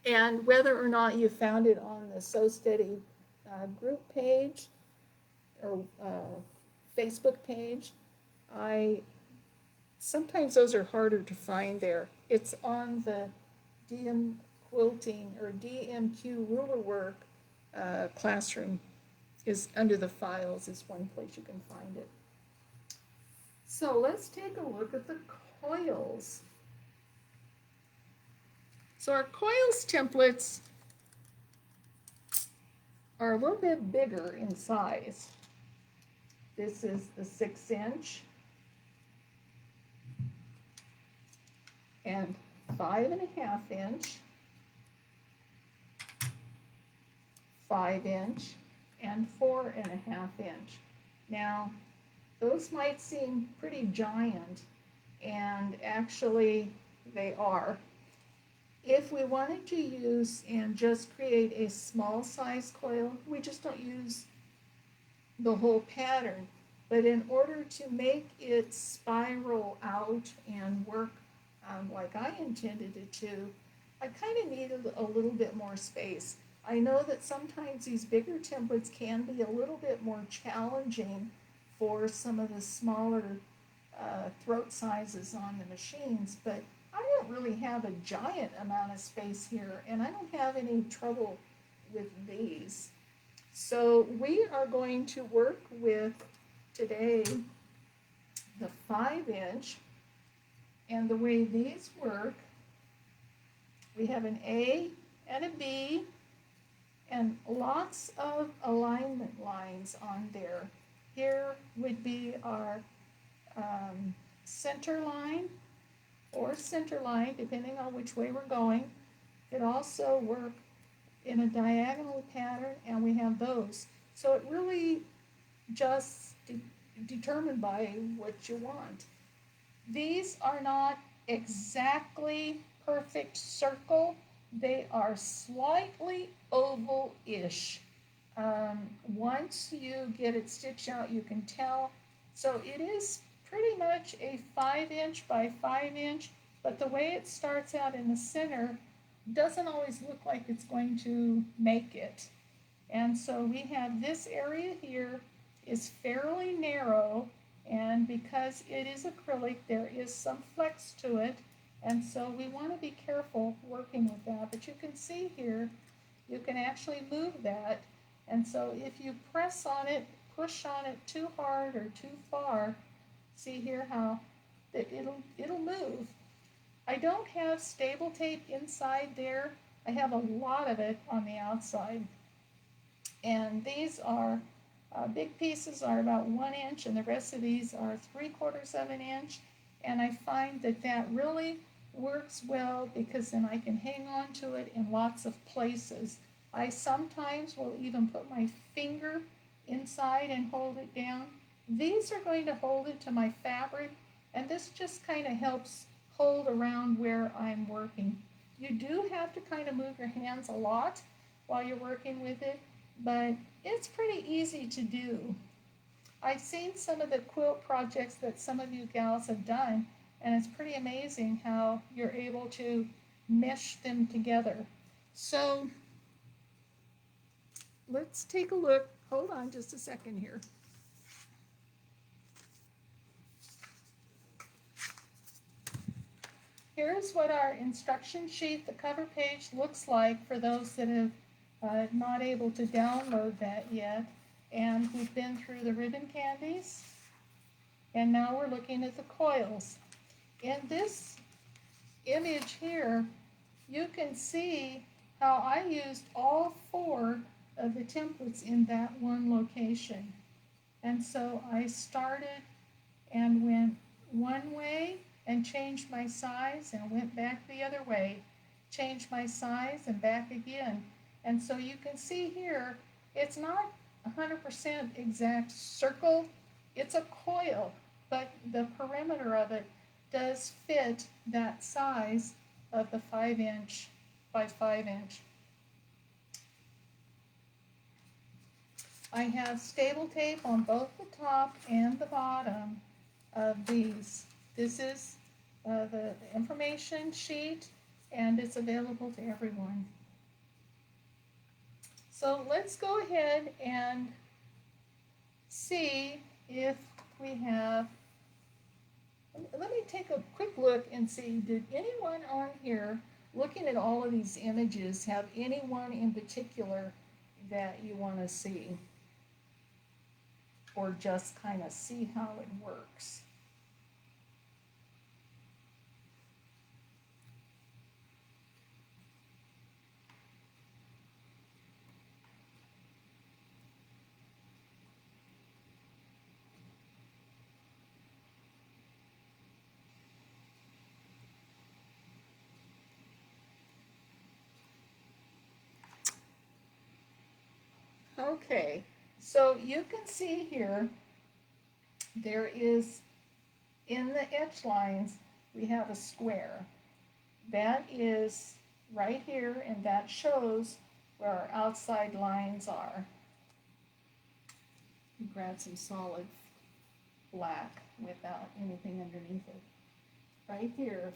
and whether or not you found it on the So Steady group page or Facebook page, sometimes those are harder to find there. It's on the DMQuilting or DMQ ruler work classroom is under the files is one place you can find it. So let's take a look at the coils. So our coils templates are a little bit bigger in size. This is the 6 inch and 5.5 inch, 5 inch, and 4.5 inch. Now, those might seem pretty giant, and actually they are. If we wanted to use and just create a small size coil, we just don't use the whole pattern. But in order to make it spiral out and work like I intended it to, I kind of needed a little bit more space. I know that sometimes these bigger templates can be a little bit more challenging for some of the smaller throat sizes on the machines, but I don't really have a giant amount of space here, and I don't have any trouble with these. So we are going to work with today the 5-inch, and the way these work, we have an A and a B and lots of alignment lines on there. Here would be our center line or center line, depending on which way we're going. It also work in a diagonal pattern, and we have those. So it really just determined by what you want. These are not exactly perfect circle. They are slightly oval-ish. Once you get it stitched out, you can tell. So it is pretty much a 5-inch by 5-inch, but the way it starts out in the center doesn't always look like it's going to make it. And so we have this area here is fairly narrow, and because it is acrylic, there is some flex to it, and so we want to be careful working with that. But you can see here, you can actually move that, and so if you press on it, push on it too hard or too far, see here how it'll move. I don't have stable tape inside there. I have a lot of it on the outside. And these are big pieces are about 1 inch, and the rest of these are 3/4 of an inch. And I find that that really works well because then I can hang on to it in lots of places. I sometimes will even put my finger inside and hold it down. These are going to hold it to my fabric, and this just kind of helps hold around where I'm working. You do have to kind of move your hands a lot while you're working with it, but it's pretty easy to do. I've seen some of the quilt projects that some of you gals have done, and it's pretty amazing how you're able to mesh them together. So let's take a look. Hold on just a second here. Here's what our instruction sheet, the cover page, looks like for those that have not able to download that yet. And we've been through the ribbon candies, and now we're looking at the coils. In this image here, you can see how I used all 4 of the templates in that one location. And so I started and went one way and changed my size and went back the other way, changed my size and back again. And so you can see here, it's not 100% exact circle, it's a coil, but the perimeter of it does fit that size of the 5-inch by 5-inch. I have stable tape on both the top and the bottom of these. This is the information sheet, and it's available to everyone. So let's go ahead and see if we have, let me take a quick look and see, did anyone on here, looking at all of these images, have anyone in particular that you want to see? Or just kind of see how it works? Okay, so you can see here, there is, in the edge lines, we have a square. That is right here, and that shows where our outside lines are. You grab some solid black without anything underneath it. Right here.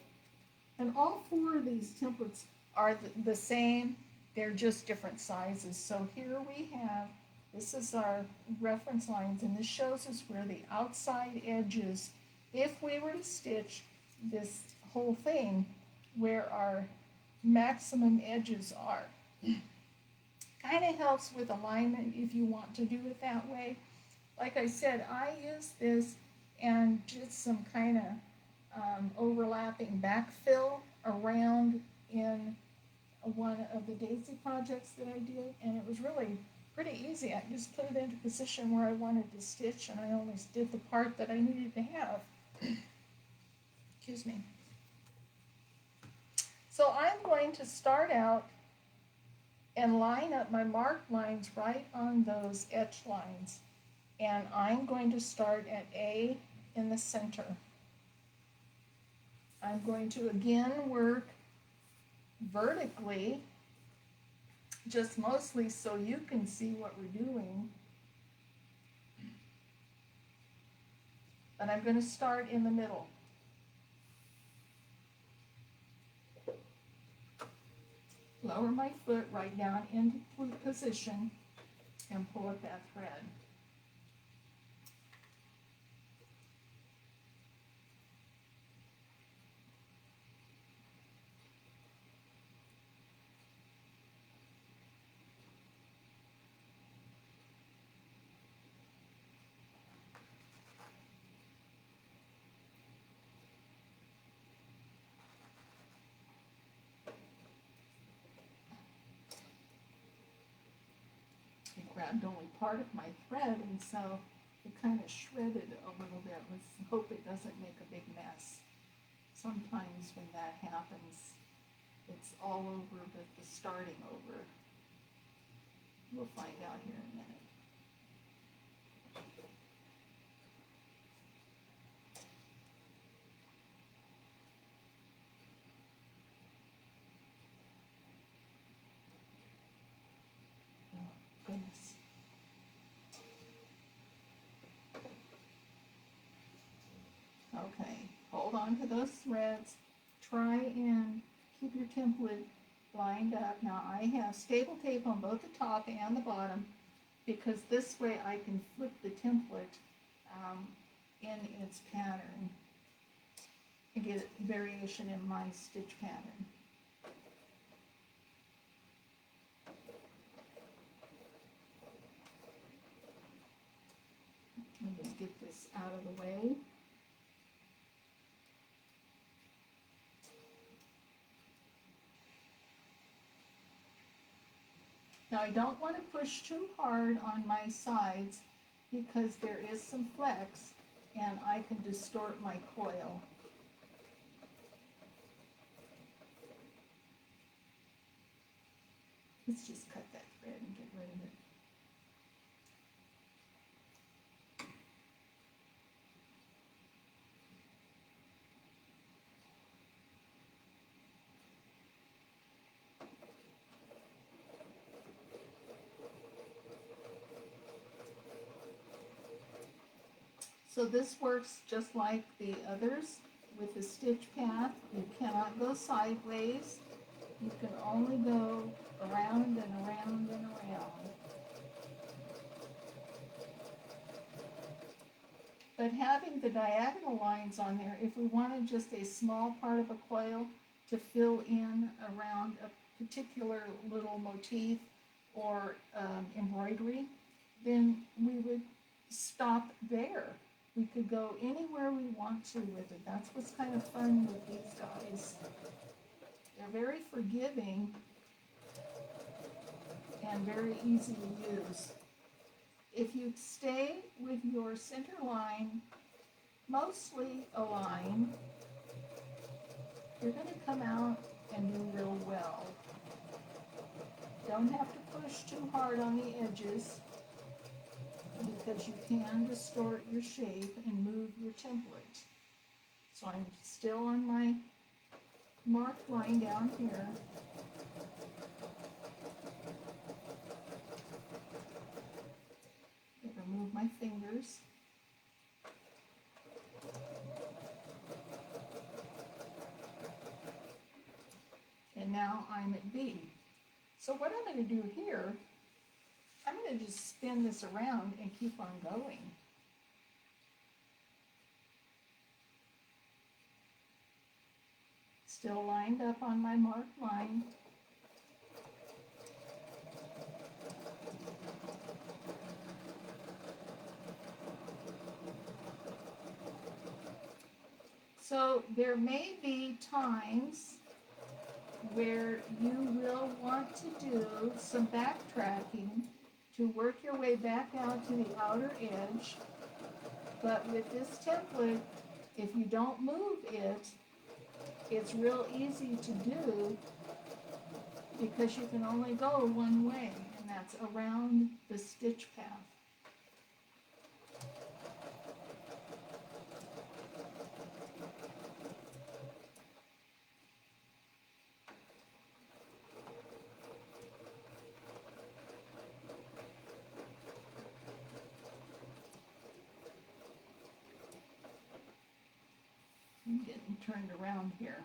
And all four of these templates are the same. They're just different sizes. So here we have, this is our reference lines, and this shows us where the outside edges, if we were to stitch this whole thing, where our maximum edges are. Kind of helps with alignment if you want to do it that way. Like I said, I use this and did some kind of overlapping backfill around in one of the daisy projects that I did, and it was really pretty easy. I just put it into position where I wanted to stitch, and I only did the part that I needed to have. Excuse me. So I'm going to start out and line up my marked lines right on those edge lines. And I'm going to start at A in the center. I'm going to again work vertically, just mostly so you can see what we're doing. But I'm going to start in the middle. Lower my foot right down into position and pull up that thread. Grabbed only part of my thread, and so it kind of shredded a little bit. Let's hope it doesn't make a big mess. Sometimes when that happens, it's all over but the starting over. We'll find out here in a minute. Oh, goodness. Okay, hold on to those threads. Try and keep your template lined up. Now I have staple tape on both the top and the bottom because this way I can flip the template in its pattern and get variation in my stitch pattern. Let me just get this out of the way. Now I don't want to push too hard on my sides because there is some flex and I can distort my coil. Let's just cut that thread and get rid of it. So this works just like the others with the stitch path. You cannot go sideways. You can only go around and around and around. But having the diagonal lines on there, if we wanted just a small part of a coil to fill in around a particular little motif or embroidery, then we would stop there. We could go anywhere we want to with it. That's what's kind of fun with these guys. They're very forgiving and very easy to use. If you stay with your center line mostly aligned, you're going to come out and do real well. Don't have to push too hard on the edges, because you can distort your shape and move your template. So I'm still on my marked line down here. Remove my B. So what I'm going to do here, I'm going to just spin this around and keep on going. Still lined up on my marked line. So there may be times where you will want to do some backtracking to work your way back out to the outer edge. But with this template, if you don't move it, it's real easy to do because you can only go one way, and that's around the stitch path. I'm getting turned around here.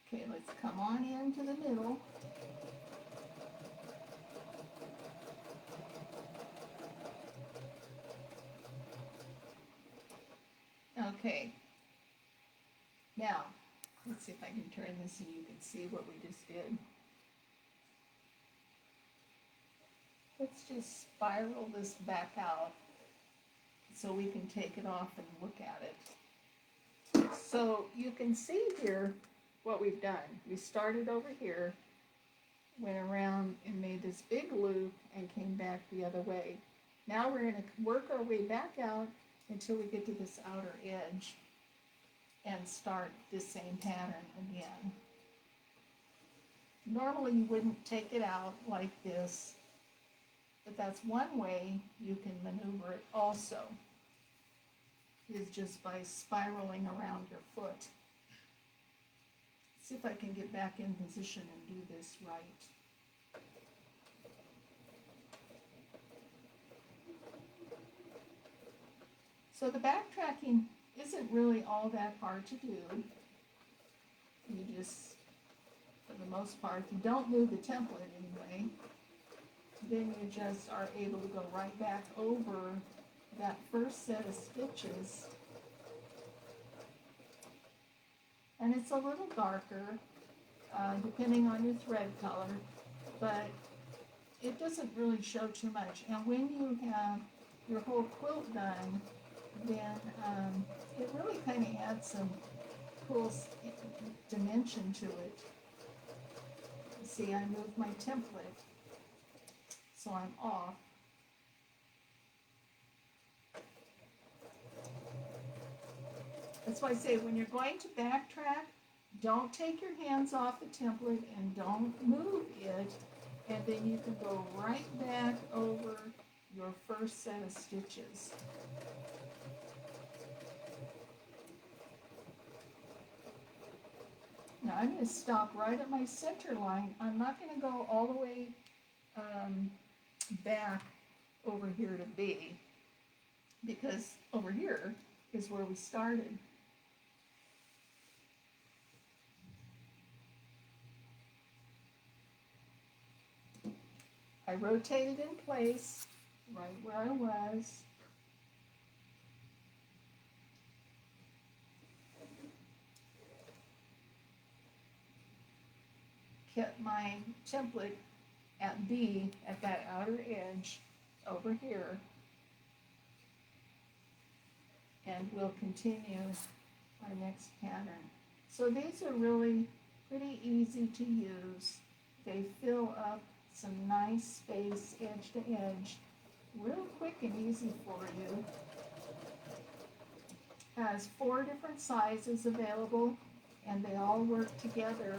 Okay, let's come on into the middle. Okay. Now, let's see if I can turn this and you can see what we just did. Let's just spiral this back out so we can take it off and look at it. So you can see here what we've done. We started over here, went around and made this big loop and came back the other way. Now we're going to work our way back out until we get to this outer edge and start this same pattern again. Normally you wouldn't take it out like this, but that's one way you can maneuver it also, is just by spiraling around your foot. See if I can get back in position and do this right. So the backtracking isn't really all that hard to do. You just, for the most part, if you don't move the template anyway, then you just are able to go right back over that first set of stitches. And it's a little darker, depending on your thread color, but it doesn't really show too much. And when you have your whole quilt done, then it really kind of adds some cool dimension to it. See, I moved my template, so I'm off. That's why I say when you're going to backtrack, don't take your hands off the template and don't move it, and then you can go right back over your first set of stitches. Now I'm going to stop right at my center line. I'm not going to go all the way back over here to B, because over here is where we started. I rotated in place right where I was. Kept my template at B at that outer edge over here, and we'll continue our next pattern. So these are really pretty easy to use. They fill up some nice space edge to edge, real quick and easy for you. Has 4 different sizes available, and they all work together.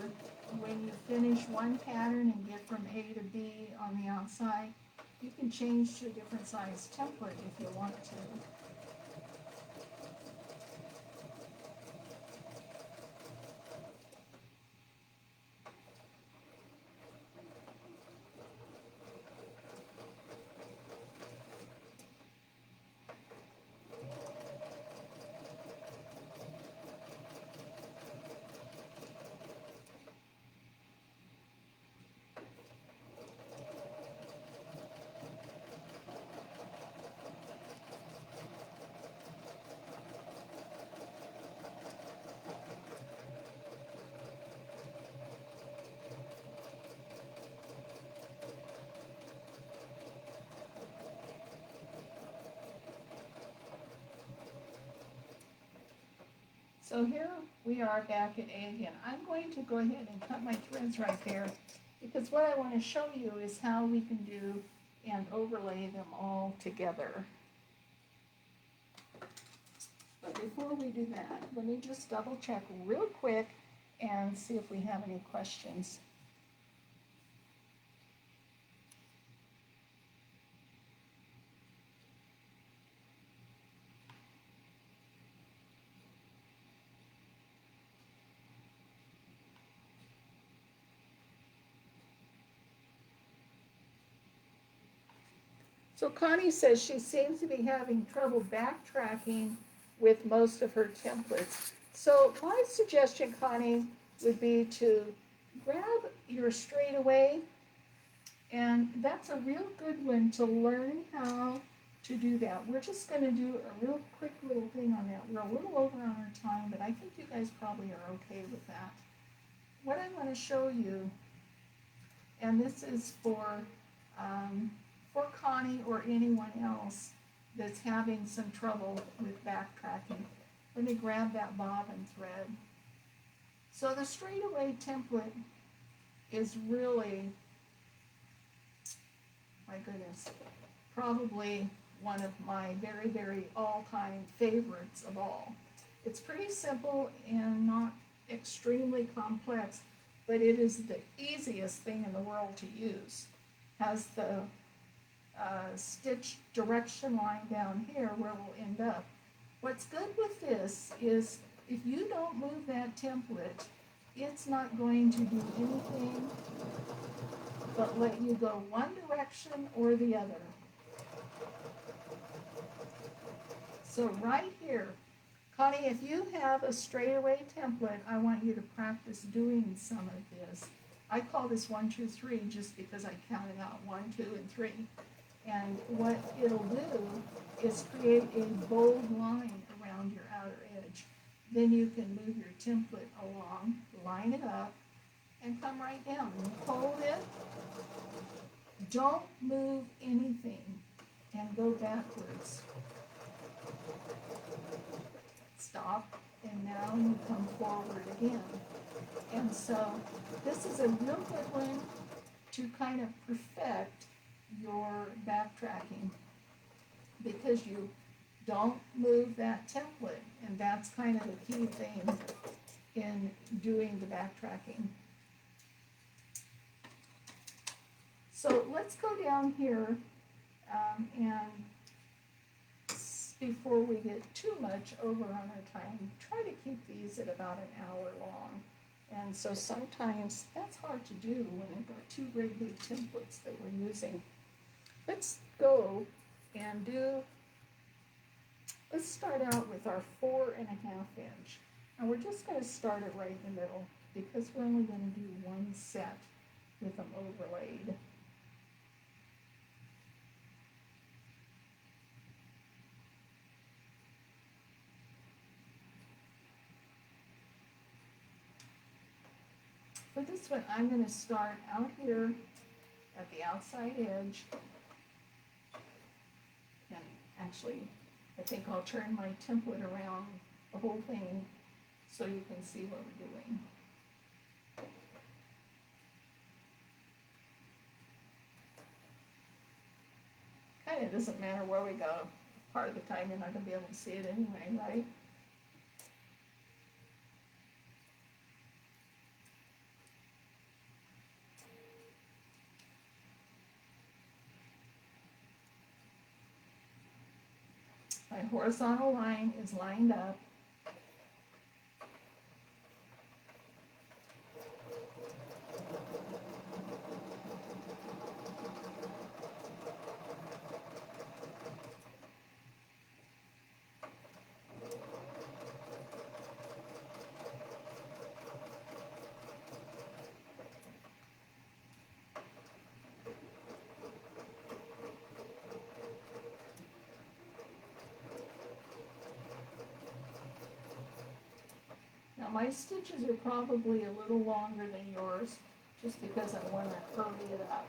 When you finish one pattern and get from A to B on the outside, you can change to a different size template if you want to. So here we are back at A again. I'm going to go ahead and cut my threads right there because what I want to show you is how we can do and overlay them all together. But before we do that, let me just double check real quick and see if we have any questions. So Connie says she seems to be having trouble backtracking with most of her templates. So my suggestion, Connie, would be to grab your Straightaway, and that's a real good one to learn how to do that. We're just going to do a real quick little thing on that. We're a little over on our time, but I think you guys probably are okay with that. What I want to show you, and this is for Connie or anyone else that's having some trouble with backtracking. Let me grab that bobbin thread. So the Straightaway template is really, my goodness, probably one of my very, very all-time favorites of all. It's pretty simple and not extremely complex, but it is the easiest thing in the world to use. Has the stitch direction line down here where we'll end up. What's good with this is if you don't move that template, it's not going to do anything but let you go one direction or the other. So right here, Connie, if you have a Straightaway template, I want you to practice doing some of this. I call this 1, 2, 3 just because I counted out 1, 2, and 3. And what it'll do is create a bold line around your outer edge. Then you can move your template along, line it up, and come right down. And hold it. Don't move anything and go backwards. Stop, and now you come forward again. And so this is a real good one to kind of perfect your backtracking because you don't move that template, and that's kind of the key thing in doing the backtracking. So let's go down here and before we get too much over on our time, try to keep these at about an hour long. And so sometimes that's hard to do when I've got two great big templates that we're using. Let's go and let's start out with our 4.5 inch. And we're just going to start it right in the middle because we're only going to do one set with them overlaid. For this one, I'm going to start out here at the outside edge. And actually, I think I'll turn my template around the whole thing so you can see what we're doing. Kind of doesn't matter where we go. Part of the time you're not going to be able to see it anyway, right? My horizontal line is lined up. Now my stitches are probably a little longer than yours, just because I want to hurry it up.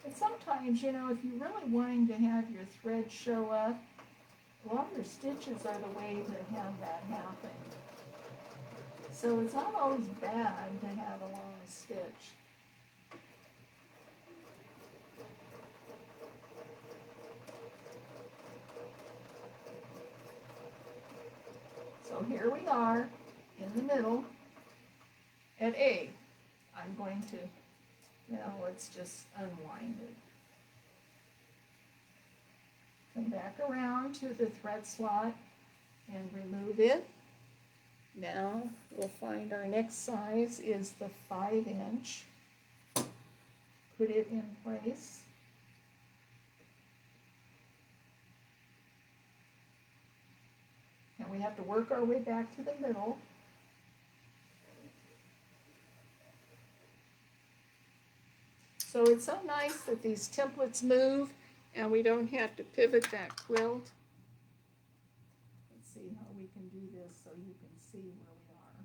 And sometimes, you know, if you're really wanting to have your thread show up, longer stitches are the way to have that happen. So it's not always bad to have a long stitch. So here we are in the middle at A. I'm going to, now let's just unwind it. Come back around to the thread slot and remove it. Now we'll find our next size is the 5-inch. Put it in place. And we have to work our way back to the middle. So it's so nice that these templates move and we don't have to pivot that quilt. Let's see how we can do this so you can see where we are.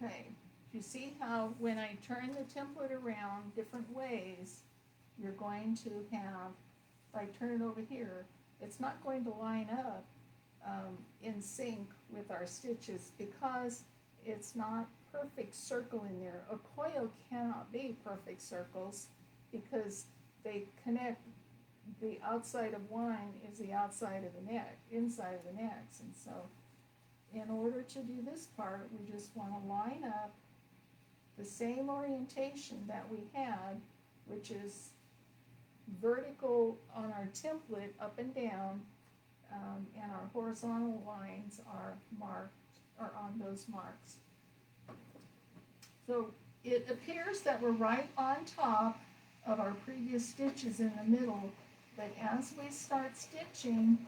Okay, you see how when I turn the template around different ways, you're going to have, if I turn it over here, it's not going to line up in sync with our stitches because it's not perfect circle in there. A coil cannot be perfect circles because they connect, the outside of one is the outside of the neck, inside of the next, and so in order to do this part, we just want to line up the same orientation that we had, which is vertical on our template up and down, and our horizontal lines are marked, are on those marks. So it appears that we're right on top of our previous stitches in the middle, but as we start stitching,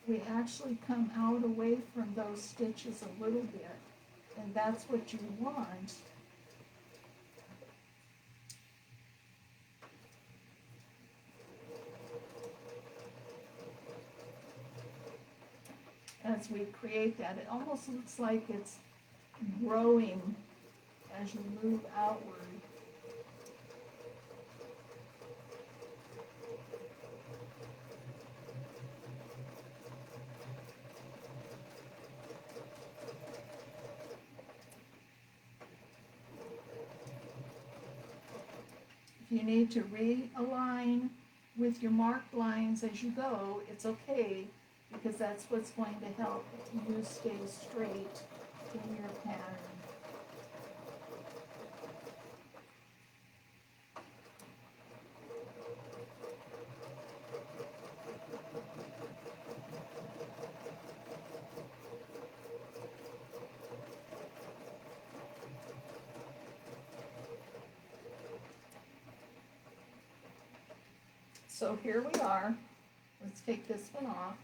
we actually come out away from those stitches a little bit, and that's what you want. As we create that, it almost looks like it's growing as you move outward. If you need to realign with your marked lines as you go, it's okay, because that's what's going to help you stay straight in your pattern. So here we are. Let's take this one off.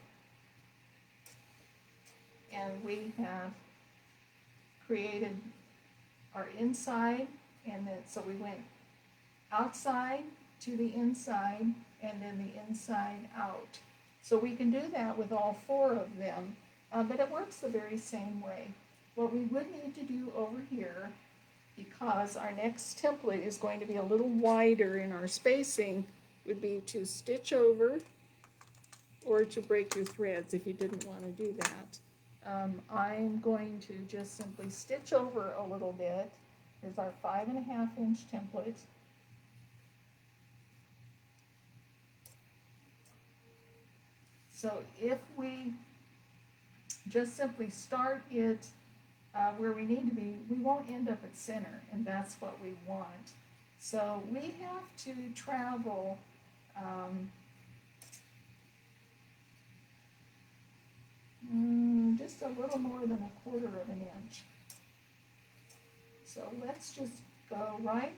And we have created our inside, and then so we went outside to the inside and then the inside out. So we can do that with all 4 of them, but it works the very same way. What we would need to do over here, because our next template is going to be a little wider in our spacing, would be to stitch over or to break your threads if you didn't want to do that. I'm going to just simply stitch over a little bit. Here's our 5.5-inch template. So if we just simply start it where we need to be, we won't end up at center, and that's what we want. So we have to travel just a little more than 1/4 of an inch. So let's just go right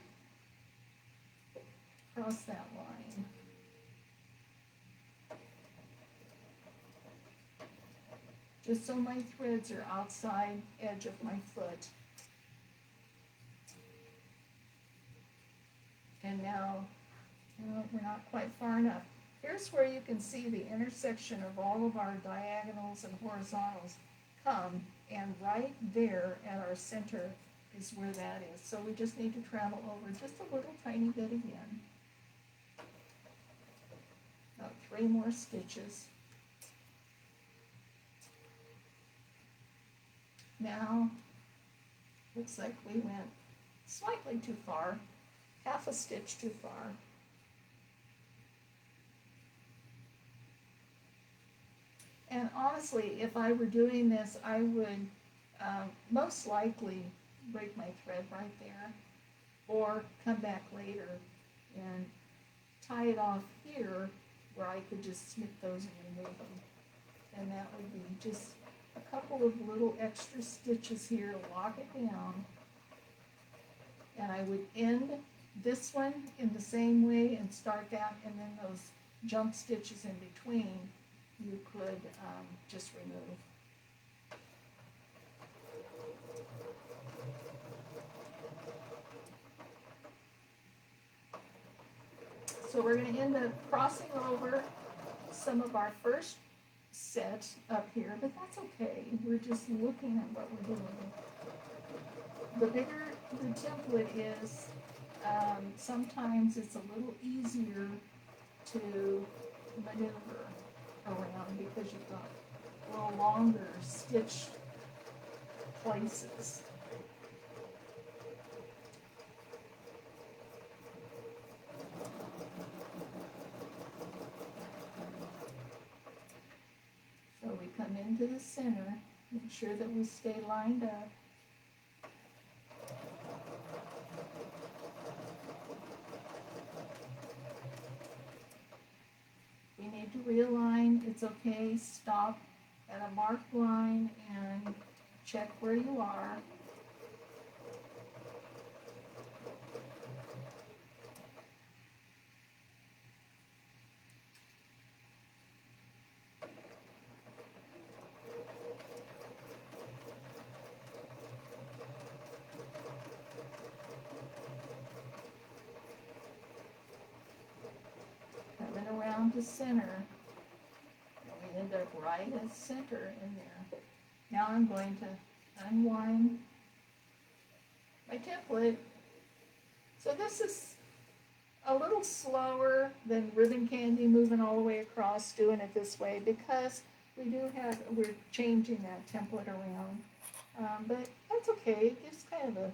across that line. Just so my threads are outside edge of my foot. And now, we're not quite far enough. Here's where you can see the intersection of all of our diagonals and horizontals come, and right there at our center is where that is. So we just need to travel over just a little tiny bit again. About 3 more stitches. Now, looks like we went slightly too far, half a stitch too far. And honestly, if I were doing this, I would most likely break my thread right there, or come back later and tie it off here where I could just snip those and remove them. And that would be just a couple of little extra stitches here to lock it down. And I would end this one in the same way and start that, and then those jump stitches in between you could just remove. So we're going to end up crossing over some of our first set up here, but that's okay. We're just looking at what we're doing. The bigger the template is, sometimes it's a little easier to maneuver around because you've got a little longer stitch places. So we come into the center, make sure that we stay lined up. We need to realign, it's okay, stop at a marked line and check where you are. Coming around to center, and we end up right at center in there. Now I'm going to unwind my template. So this is a little slower than ribbon candy moving all the way across, doing it this way, because we're changing that template around. But that's okay, it gives kind of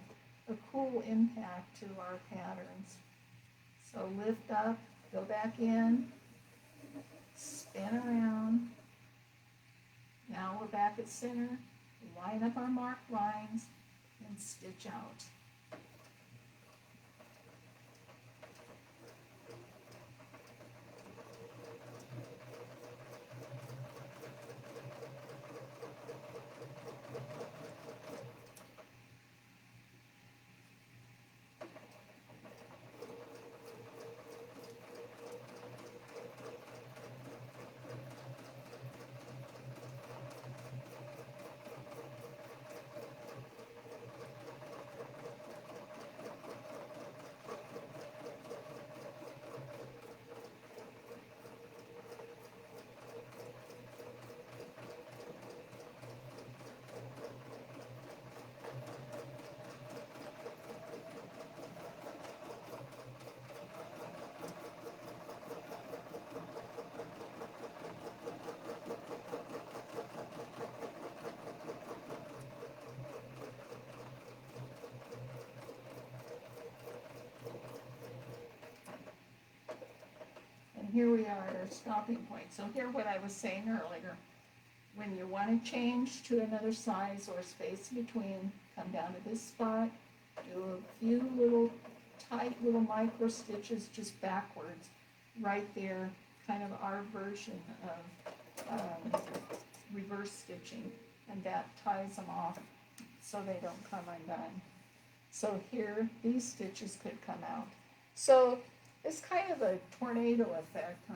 a cool impact to our patterns. So lift up, go back in, spin around. Now we're back at center, line up our marked lines, and stitch out. Here we are at our stopping point. So here what I was saying earlier, when you want to change to another size or space between, come down to this spot, do a few little tight little micro stitches just backwards, right there, kind of our version of reverse stitching, and that ties them off so they don't come undone. So here, these stitches could come out. So it's kind of a tornado effect, huh?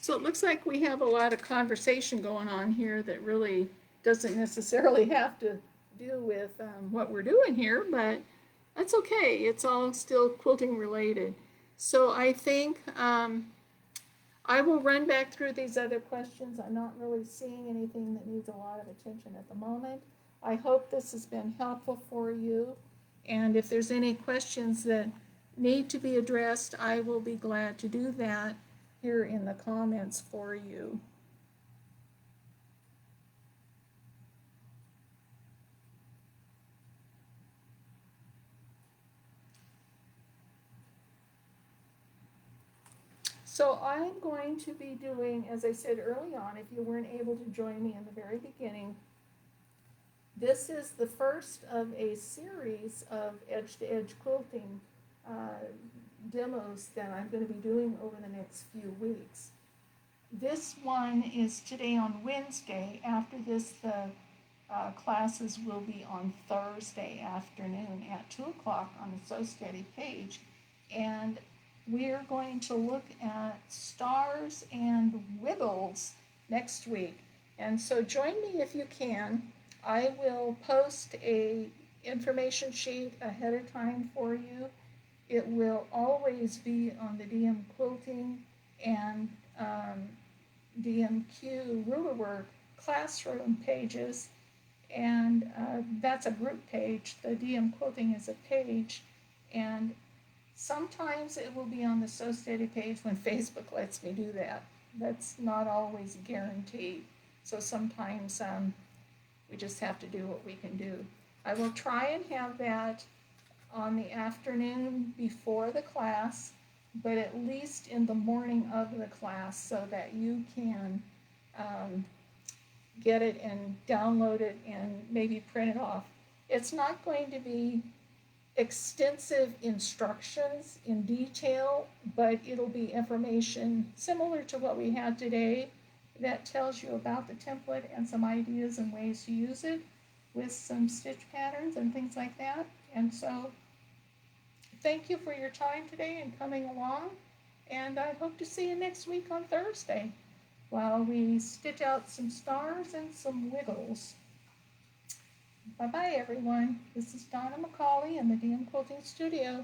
So it looks like we have a lot of conversation going on here that really doesn't necessarily have to do with what we're doing here, but that's okay. It's all still quilting related. So I think I will run back through these other questions. I'm not really seeing anything that needs a lot of attention at the moment. I hope this has been helpful for you. And if there's any questions that need to be addressed, I will be glad to do that here in the comments for you. So I'm going to be doing, as I said early on, if you weren't able to join me in the very beginning, this is the first of a series of edge-to-edge quilting demos that I'm going to be doing over the next few weeks. This one is today on Wednesday. After this, the classes will be on Thursday afternoon at 2 o'clock on the So Steady page. And we're going to look at stars and wiggles next week. And so join me if you can. I will post a information sheet ahead of time for you. It will always be on the DMQuilting and DMQ Rulerwork classroom pages, and that's a group page. The DMQuilting is a page, and sometimes it will be on the So Steady page when Facebook lets me do that. That's not always guaranteed. So sometimes we just have to do what we can do. I will try and have that on the afternoon before the class, but at least in the morning of the class so that you can get it and download it and maybe print it off. It's not going to be extensive instructions in detail, but it'll be information similar to what we had today that tells you about the template and some ideas and ways to use it with some stitch patterns and things like that. And so thank you for your time today and coming along, and I hope to see you next week on Thursday while we stitch out some stars and some wiggles. Bye-bye, everyone. This is Donna McCauley in the DM Quilting Studio.